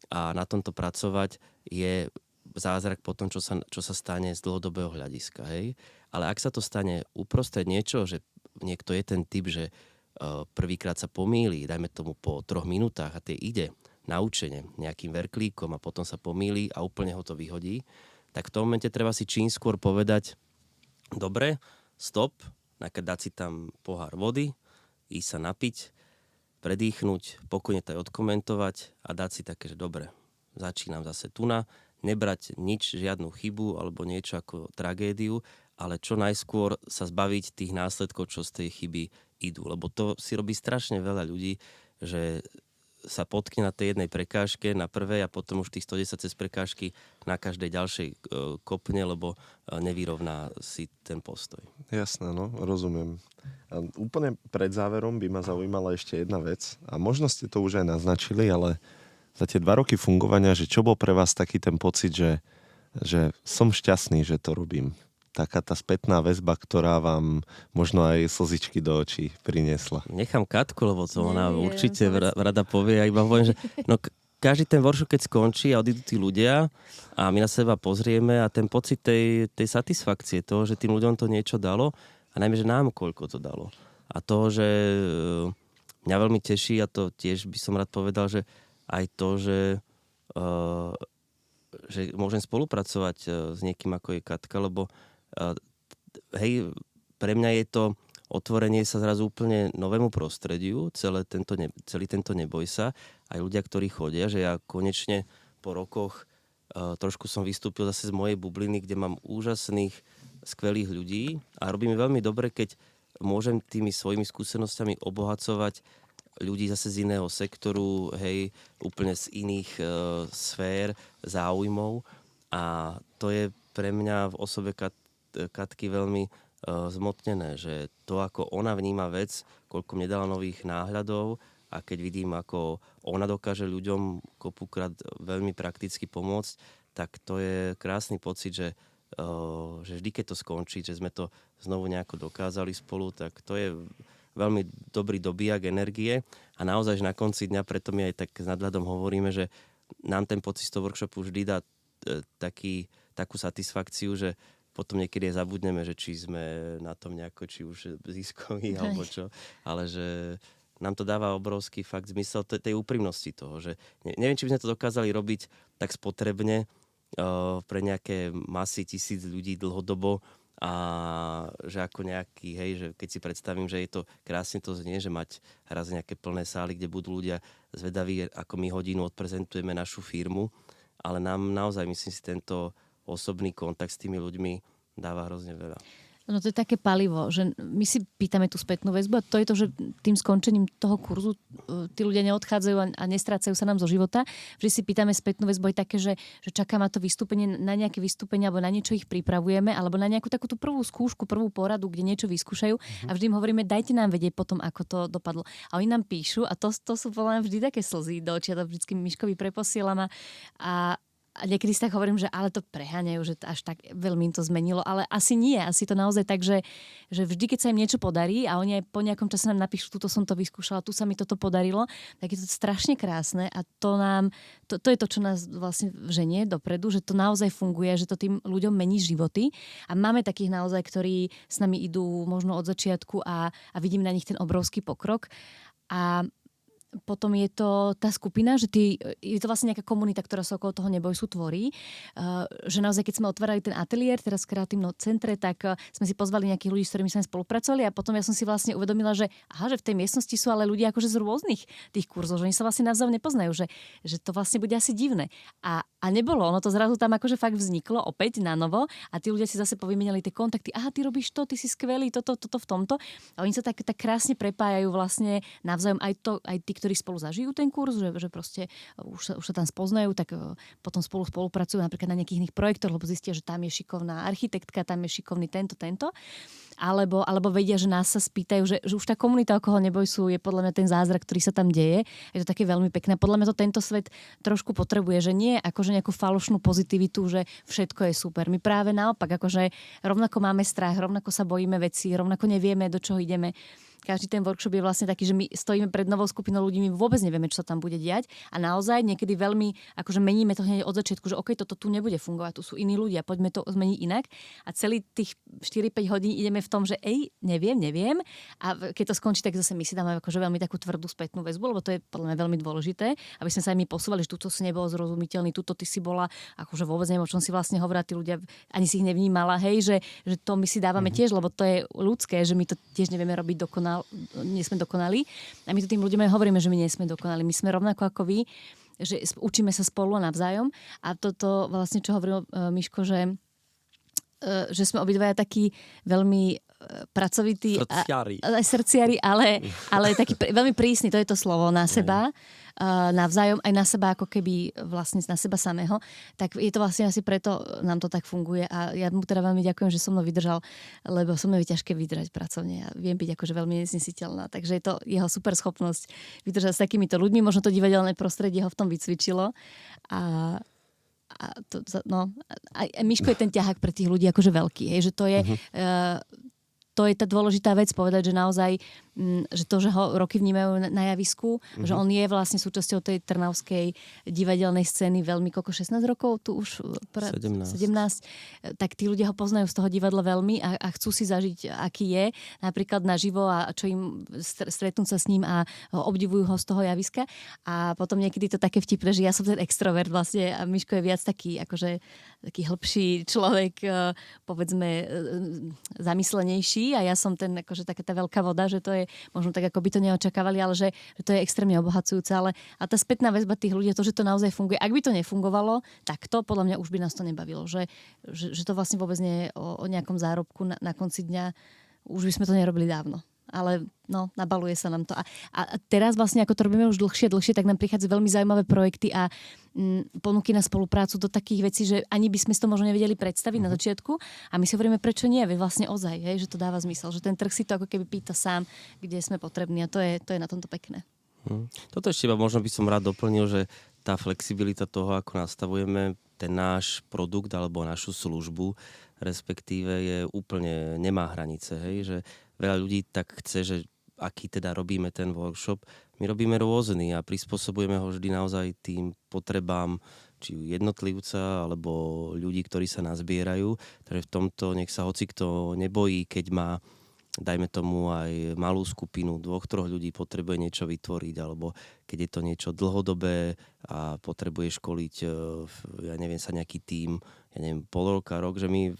a na tomto pracovať je zázrak po tom, čo sa stane z dlhodobého hľadiska. Hej? Ale ak sa to stane uprostred niečo, že niekto je ten typ, že prvýkrát sa pomýli, dajme tomu po 3 minútach a tie ide naučene nejakým verklíkom a potom sa pomýli a úplne ho to vyhodí, tak v tom momente treba si čím skôr povedať dobre, stop, dať si tam pohár vody, ísť sa napiť, predýchnuť, pokojne to aj odkomentovať a dať si také, že dobre, začínam zase tuna, nebrať nič, žiadnu chybu alebo niečo ako tragédiu, ale čo najskôr sa zbaviť tých následkov, čo z tej chyby idú. Lebo to si robí strašne veľa ľudí, že sa potkne na tej jednej prekážke, na prvej a potom už tých 110 cez prekážky na každej ďalšej kopne, lebo nevyrovná si ten postoj. Jasné, no, rozumiem. A úplne pred záverom by ma zaujímala ešte jedna vec. A možno ste to už aj naznačili, ale za tie 2 roky fungovania, že čo bol pre vás taký ten pocit, že som šťastný, že to robím? Taká tá spätná väzba, ktorá vám možno aj slzičky do očí priniesla. Nechám Katku, lebo to ona určite rada povie. Ja iba poviem, že každý ten workshop, keď skončí a odídu tí ľudia a my na seba pozrieme a ten pocit tej satisfakcie, toho, že tým ľuďom to niečo dalo a najmä, že nám koľko to dalo. A to, že mňa veľmi teší a to tiež by som rád povedal, že aj to, že môžem spolupracovať s niekým ako je Katka, lebo hej, pre mňa je to otvorenie sa zrazu úplne novému prostrediu, celý tento neboj sa. Aj ľudia, ktorí chodia, že ja konečne po rokoch trošku som vystúpil zase z mojej bubliny, kde mám úžasných, skvelých ľudí a robí mi veľmi dobre, keď môžem tými svojimi skúsenosťami obohacovať ľudí zase z iného sektoru, hej, úplne z iných sfér, záujmov a to je pre mňa v osobe Katky veľmi zmotnené, že to, ako ona vníma vec, koľko mne dala nových náhľadov a keď vidím, ako ona dokáže ľuďom kopukrát veľmi prakticky pomôcť, tak to je krásny pocit, že vždy, keď to skončí, že sme to znovu nejako dokázali spolu, tak to je veľmi dobrý dobíjak energie a naozaj, že na konci dňa, preto my aj tak s nadhľadom hovoríme, že nám ten pocit z toho workshopu vždy dá takú satisfakciu, že potom niekedy zabudneme, že či sme na tom nejako, či už ziskoví alebo čo, ale že nám to dáva obrovský fakt zmysel tej úprimnosti toho, že neviem, či by sme to dokázali robiť tak spotrebne pre nejaké masy 1000 ľudí dlhodobo a že ako nejaký, hej, že keď si predstavím, že je to krásne to znie, že mať raz nejaké plné sály, kde budú ľudia zvedaví, ako my hodinu odprezentujeme našu firmu, ale nám naozaj, myslím si, tento osobný kontakt s tými ľuďmi dáva hrozne veľa. No to je také palivo, že my si pýtame tú spätnú väzbu a to je to, že tým skončením toho kurzu tí ľudia neodchádzajú a nestrácajú sa nám zo života. Vždy si pýtame spätnú väzbu aj také, že čaká ma to vystúpenie, na nejaké vystúpenie alebo na niečo ich pripravujeme, alebo na nejakú takú tú prvú skúšku, prvú poradu, kde niečo vyskúšajú a vždy im hovoríme, dajte nám vedieť potom, ako to dopadlo. A oni nám píšu a to sú podľa mňa vždy také slzy do očí, a to vždycky Miškovi preposielam a niekedy si tak hovorím, že ale to preháňajú, že až tak veľmi im to zmenilo, ale asi nie, asi to naozaj tak, že vždy, keď sa im niečo podarí a oni aj po nejakom čase nám napíšu, tuto som to vyskúšala, tu sa mi toto podarilo, tak je to strašne krásne a to je to, čo nás vlastne ženie dopredu, že to naozaj funguje, že to tým ľuďom mení životy a máme takých naozaj, ktorí s nami idú možno od začiatku a vidím na nich ten obrovský pokrok a potom je to tá skupina, že je to vlastne nejaká komunita, ktorá sa okolo toho Neboj sú tvorí. Že naozaj, keď sme otvárali ten ateliér teraz v kreatívnom centre, tak sme si pozvali nejakých ľudí, s ktorými sme spolupracovali a potom ja som si vlastne uvedomila, že v tej miestnosti sú ale ľudia akože z rôznych tých kurzov, že oni sa vlastne navzájom nepoznajú, že to vlastne bude asi divné. A nebolo, ono to zrazu tam akože fakt vzniklo opäť na novo a tí ľudia si zase povymenali tie kontakty. Ty robíš to, ty si skvelý, toto v tomto. A oni sa tak krásne prepájajú vlastne navzájom aj tí, ktorí spolu zažijú ten kurz, že proste už sa tam spoznajú, tak potom spolupracujú napríklad na nejakých iných projektoch, lebo zistia, že tam je šikovná architektka, tam je šikovný tento. Alebo vedia, že nás sa spýtajú, že už tá komunita okolo Neboj sú je podľa mňa ten zázrak, ktorý sa tam deje. Je to také veľmi pekné. Podľa mňa to tento svet trošku potrebuje, že nie akože nejakú falošnú pozitivitu, že všetko je super. My práve naopak, akože rovnako máme strach, rovnako sa bojíme veci, rovnako nevieme, do čoho ideme. Každý ten workshop je vlastne taký, že my stojíme pred novou skupinou ľudí, my vôbec nevieme, čo sa tam bude diať a naozaj niekedy veľmi akože meníme to hneď od začiatku, že OK, toto tu nebude fungovať, tu sú iní ľudia, poďme to zmeniť inak a celý tých 4-5 hodín ideme v tom, že neviem a keď to skončí, tak zase my si dáme akože veľmi takú tvrdú spätnú väzbu, lebo to je podľa mňa veľmi dôležité, aby sme sa aj my posúvali, že tuto si nebol zrozumiteľný, tuto ty si bola, akože vôbec neviem, o čom si vlastne hovorila, tí ľudia ani si ich nevnímala, hej, že to my si dávame tiež, lebo to je ľudské, že my to tiež nevieme robiť nie sme dokonali. A my to tým ľuďom aj hovoríme, že my nie sme dokonali. My sme rovnako ako vy, že učíme sa spolu navzájom. A toto vlastne, čo hovoril Miško, že sme obidvaja takí veľmi pracovití srdciari, ale taký veľmi prísny, to je to slovo, na seba, navzájom, aj na seba, ako keby vlastne na seba samého, tak je to vlastne asi preto nám to tak funguje a ja mu teda veľmi ďakujem, že so mnou vydržal, lebo so mnou je ťažké vydržať pracovne a viem byť akože veľmi neznesiteľná, takže je to jeho super schopnosť vydržať s takýmito ľuďmi, možno to divadelné prostredie ho v tom vycvičilo a Miško je ten ťahák pre tých ľudí akože veľký, hej, že to je to je tá dôležitá vec povedať, že naozaj, že to, že ho roky vnímajú na javisku, že on je vlastne súčasťou tej trnavskej divadelnej scény veľmi, koľko 16 rokov, tu už 17, tak tí ľudia ho poznajú z toho divadla veľmi a chcú si zažiť, aký je, napríklad naživo a čo im stretnúť sa s ním a obdivujú ho z toho javiska. A potom niekedy to také vtipné, že ja som ten extrovert vlastne a Miško je viac taký, akože taký hĺbší človek, povedzme zamyslenejší a ja som ten, akože taká tá veľká voda, že to je možno tak, ako by to neočakávali, ale že to je extrémne obohacujúce. Ale a tá spätná väzba tých ľudí, to, že to naozaj funguje. Ak by to nefungovalo, tak to podľa mňa už by nás to nebavilo. Že to vlastne vôbec nie je o nejakom zárobku na konci dňa. Už by sme to nerobili dávno. ale no, nabaluje sa nám to. A teraz vlastne, ako to robíme už dlhšie, tak nám prichádzajú veľmi zaujímavé projekty a ponuky na spoluprácu do takých vecí, že ani by sme si to možno nevedeli predstaviť na začiatku. A my si hovoríme, prečo nie? Veď vlastne ozaj, že to dáva zmysel, že ten trh si to ako keby pýta sám, kde sme potrební a to je na tomto pekné. Toto ešte iba možno by som rád doplnil, že tá flexibilita toho, ako nastavujeme ten náš produkt alebo našu službu, respektíve je úplne, nemá hranice. Hej? Že veľa ľudí tak chce, že aký teda robíme ten workshop. My robíme rôzny a prispôsobujeme ho vždy naozaj tým potrebám či jednotlivca alebo ľudí, ktorí sa nazbierajú. Takže v tomto nech sa hocikto nebojí, keď má dajme tomu aj malú skupinu, 2-3 ľudí potrebuje niečo vytvoriť, alebo keď je to niečo dlhodobé a potrebuje školiť, ja neviem, sa nejaký tím, ja neviem, pol roka, rok, že my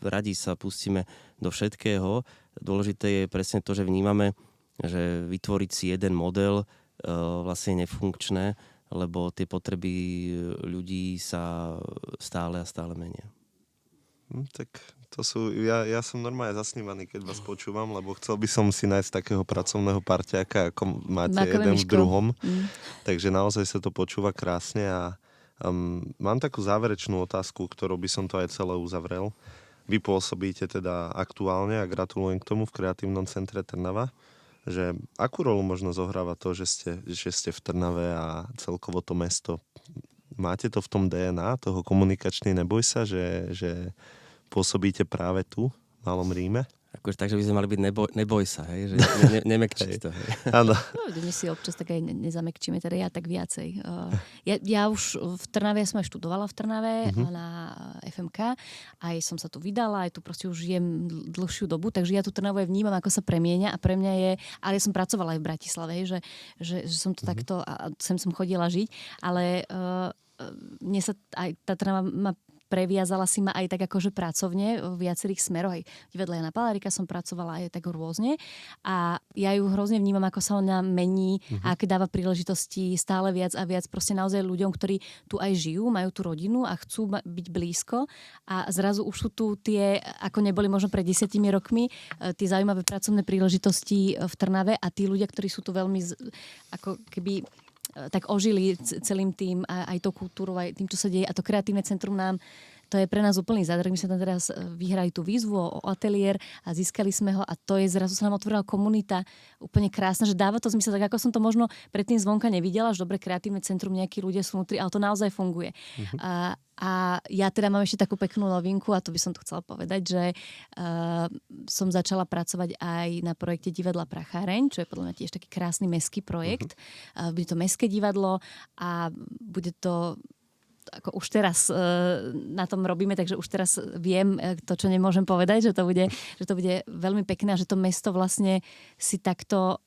radi sa pustíme do všetkého. Dôležité je presne to, že vnímame, že vytvoriť si jeden model vlastne nefunkčné, lebo tie potreby ľudí sa stále a stále menia. Tak to sú, ja som normálne zasnívaný, keď vás počúvam, lebo chcel by som si nájsť takého pracovného parťáka, ako máte jeden v druhom. Takže naozaj sa to počúva krásne a mám takú záverečnú otázku, ktorou by som to aj celé uzavrel. Vy pôsobíte teda aktuálne a gratulujem k tomu v Kreatívnom centre Trnava, že akú rolu možno zohráva to, že ste v Trnave a celkovo to mesto. Máte to v tom DNA, toho komunikačný neboj sa, že pôsobíte práve tu, v Malom Ríme? Akože takže by sme mali byť neboj sa, hej? Že nemekčiť to. Hej. Áno. No, my si občas tak aj nezamekčíme, teda ja tak viacej. Ja už v Trnave, ja som aj študovala v Trnave na FMK, aj som sa tu vydala, aj tu proste už žijem dlhšiu dobu, takže ja tu Trnavu aj vnímam, ako sa premieňa a pre mňa je, ale ja som pracovala aj v Bratislave, že som to takto a sem som chodila žiť, ale mne sa aj tá Trnava ma previazala si ma aj tak akože pracovne v viacerých smeroch. Aj divadle Jana Palárika som pracovala aj tak rôzne. A ja ju hrozne vnímam, ako sa ona mení a aké dáva príležitosti stále viac a viac proste naozaj ľuďom, ktorí tu aj žijú, majú tú rodinu a chcú byť blízko. A zrazu už sú tu tie, ako neboli možno pred 10 rokmi, tie zaujímavé pracovné príležitosti v Trnave a tí ľudia, ktorí sú tu veľmi ako keby tak ožili celým tým aj tou kultúrou, aj tým, čo sa deje. A to kreatívne centrum nám, to je pre nás úplný zádrhok. My sme tam teraz vyhrali tú výzvu o ateliér a získali sme ho a to je zrazu sa nám otvorila komunita úplne krásna, že dáva to zmysel, tak ako som to možno predtým zvonka nevidela, že dobre kreatívne centrum, nejakí ľudia sú vnútri, ale to naozaj funguje. A ja teda mám ešte takú peknú novinku a to by som tu chcela povedať, že som začala pracovať aj na projekte Divadla Pracháreň, čo je podľa mňa tiež taký krásny mestský projekt. Bude to mestské divadlo a bude to ako už teraz na tom robíme, takže už teraz viem to, čo nemôžem povedať, že to bude veľmi pekné a že to mesto vlastne si takto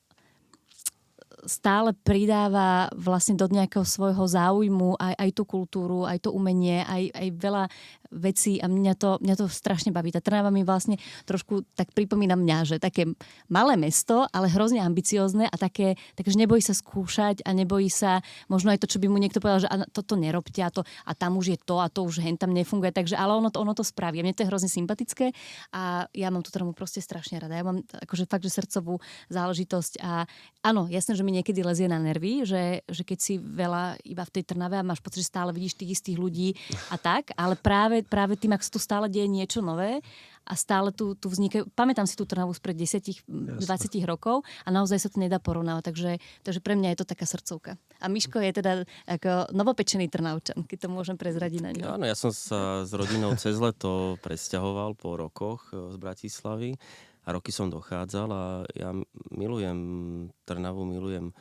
stále pridáva vlastne do nejakého svojho záujmu aj tú kultúru, aj to umenie, aj veľa vecí a mňa to strašne baví. Tá Trnava mi vlastne trošku tak pripomína mňa, že také malé mesto, ale hrozne ambiciózne a také, že nebojí sa skúšať a nebojí sa možno aj to, čo by mu niekto povedal, že toto nerobte a tam už je to a to už hen tam nefunguje, takže ale ono to spraví. A mne to je hrozne sympatické a ja mám tú Trnavu proste strašne rada. Ja mám akože fakt, že srdcovú záležitosť a áno, jasné, že mi niekedy lezie na nervy, že keď si veľa iba v tej Trnave a máš pocit, že stále vidíš tých istých ľudí a tak, ale práve tým, ak sa tu stále deje niečo nové a stále tu vznikajú, pamätám si tú Trnavu spred 10-20 rokov a naozaj sa to nedá porovnávať, takže pre mňa je to taká srdcovka. A Miško je teda ako novopečený Trnavčan, keď to môžem prezradiť na ňu. Áno, ja som sa s rodinou cez leto presťahoval po rokoch z Bratislavy a roky som dochádzal a ja milujem Trnavu, milujem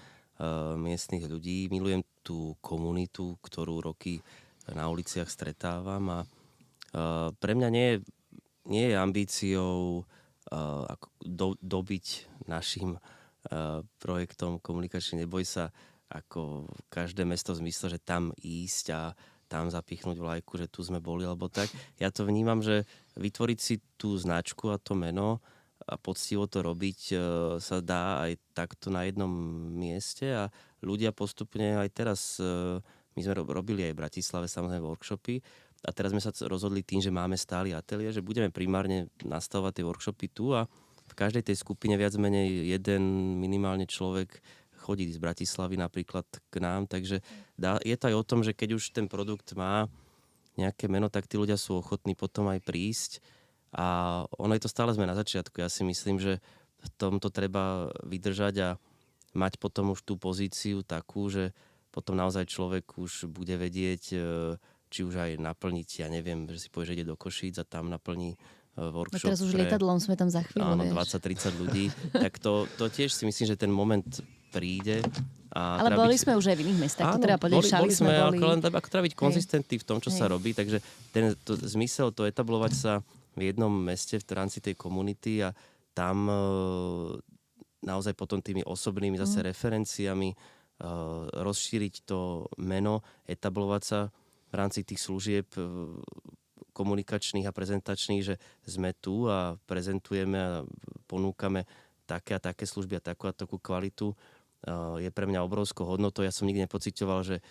miestnych ľudí, milujem tú komunitu, ktorú roky na uliciach stretávam a pre mňa nie je ambíciou dobiť našim projektom Komunikačný neboj sa ako každé mesto v zmysle, že tam ísť a tam zapichnúť vlajku, že tu sme boli alebo tak. Ja to vnímam, že vytvoriť si tú značku a to meno a poctivo to robiť sa dá aj takto na jednom mieste a ľudia postupne aj teraz, my sme robili aj v Bratislave samozrejme workshopy a teraz sme sa rozhodli tým, že máme stály ateliér, že budeme primárne nastavovať tie workshopy tu a v každej tej skupine viac menej jeden minimálne človek chodí z Bratislavy napríklad k nám, takže je to aj o tom, že keď už ten produkt má nejaké meno, tak tí ľudia sú ochotní potom aj prísť a ono je to stále sme na začiatku. Ja si myslím, že v tomto treba vydržať a mať potom už tú pozíciu takú, že potom naozaj človek už bude vedieť, či už aj naplniť, ja neviem, že si povie, že ide do Košíc a tam naplní workshop. A teraz už lietadlom sme tam za chvíľu. Áno, 20-30 ľudí. Tak to tiež si myslím, že ten moment príde. Ale boli sme už aj v iných mestách, to treba povedať, boli sme, boli. ale len ako treba byť konzistentný v tom, čo sa robí, takže zmysel to etablovať sa v jednom meste v rámci tej komunity a tam naozaj potom tými osobnými zase referenciami rozšíriť to meno, etablovať sa v rámci tých služieb komunikačných a prezentačných, že sme tu a prezentujeme a ponúkame také a také služby a takú kvalitu, je pre mňa obrovskou hodnotou. Ja som nikdy nepociťoval, že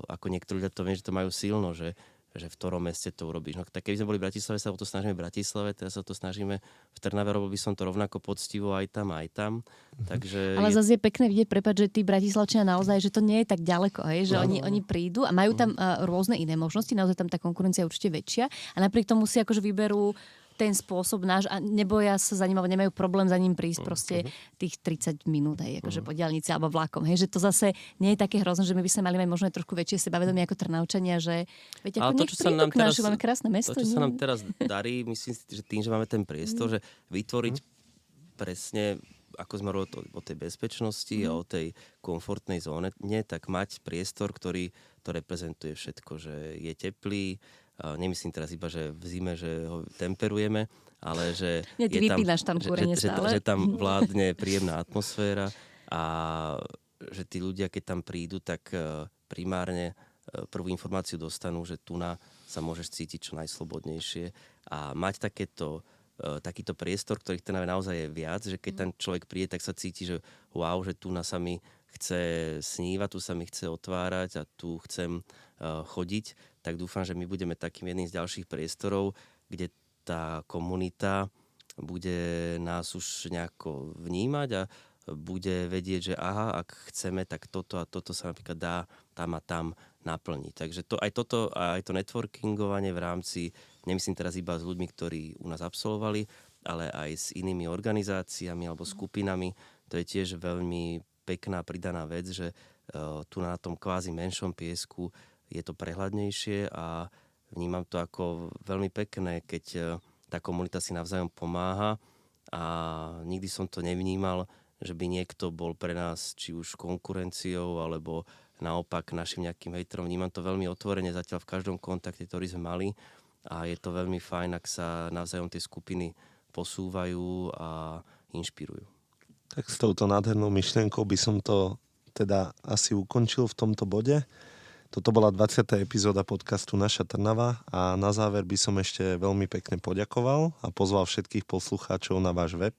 ako niektorí ľudia to viem, že to majú silno, že v ktorom meste to urobíš. No, tak keby sme boli v Bratislave, sa o to snažíme v Bratislave, teraz sa o to snažíme v Trnave, robil by som to rovnako poctivo aj tam. Takže ale zase je pekné vidieť, prepáč, že tí Bratislavčania naozaj, že to nie je tak ďaleko, že oni prídu a majú tam rôzne iné možnosti, naozaj tam tá konkurencia je určite väčšia a napriek tomu si akože vyberú ten spôsob náš a neboja sa za ním, alebo nemajú problém za ním prísť proste tých 30 minút, akože po diaľnici alebo vlakom. Že to zase nie je také hrozné, že my by sme mali mať možno trošku väčšie sebavedomie ako Trnavčania, že veď ako nech prídu k nám, že máme krásne mesto. To, čo sa nám teraz darí, myslím si, že tým, že máme ten priestor, že vytvoriť presne, ako sme hovorili o tej bezpečnosti a o tej komfortnej zóne, nie tak mať priestor, ktorý to reprezentuje všetko, že je teplý. Nemyslím teraz iba, že v zime, že ho temperujeme, ale že že tam vládne príjemná atmosféra a že tí ľudia, keď tam prídu, tak primárne prvú informáciu dostanú, že tu sa môžeš cítiť čo najslobodnejšie a mať takýto priestor, ktorých ten naozaj je viac, že keď ten človek príde, tak sa cíti, že wow, že tu sa mi chce snívať, tu sa mi chce otvárať a tu chcem chodiť, tak dúfam, že my budeme takým jedným z ďalších priestorov, kde tá komunita bude nás už nejako vnímať a bude vedieť, že aha, ak chceme, tak toto a toto sa napríklad dá tam a tam naplniť. Takže aj to networkingovanie v rámci, nemyslím teraz iba s ľuďmi, ktorí u nás absolvovali, ale aj s inými organizáciami alebo skupinami, to je tiež veľmi pekná pridaná vec, že tu na tom kvázi menšom piesku je to prehľadnejšie a vnímam to ako veľmi pekné, keď tá komunita si navzájom pomáha a nikdy som to nevnímal, že by niekto bol pre nás či už konkurenciou alebo naopak našim nejakým hejterom. Vnímam to veľmi otvorene zatiaľ v každom kontakte, ktorý sme mali a je to veľmi fajn, ak sa navzájom tie skupiny posúvajú a inšpirujú. Tak s touto nádhernou myšlienkou by som to teda asi ukončil v tomto bode. Toto bola 20. epizóda podcastu Naša Trnava a na záver by som ešte veľmi pekne poďakoval a pozval všetkých poslucháčov na váš web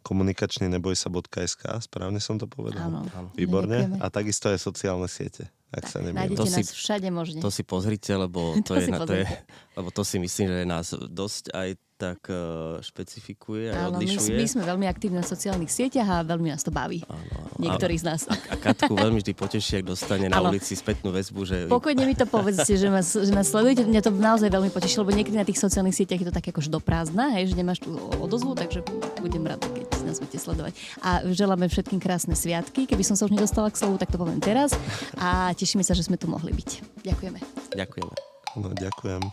komunikačnynebojsa.sk. Správne som to povedal? Áno. Výborne. A takisto aj sociálne siete, ak sa nemýlim. Nájdete nás všade možne. To si pozrite, lebo lebo to si myslím, že nás dosť aj tak špecifikuje a odlišuje. My sme veľmi aktívni na sociálnych sieťach a veľmi nás to baví. Niektorí z nás. A Katku veľmi vždy poteší, ak dostane na ulici spätnú väzbu, že... Pokojne mi to povedzte, že nás sledujete. Mňa to naozaj veľmi poteší, lebo niekedy na tých sociálnych sieťach je to tak akož do prázdna, že nemáš tú odozvu, takže budem rada, keď nás budete sledovať. A želáme všetkým krásne sviatky. Keby som sa už nedostala k slovu, tak to poviem teraz. A tešíme sa, že sme tu mohli byť. Ďakujeme. Ďakujeme. No, ďakujem.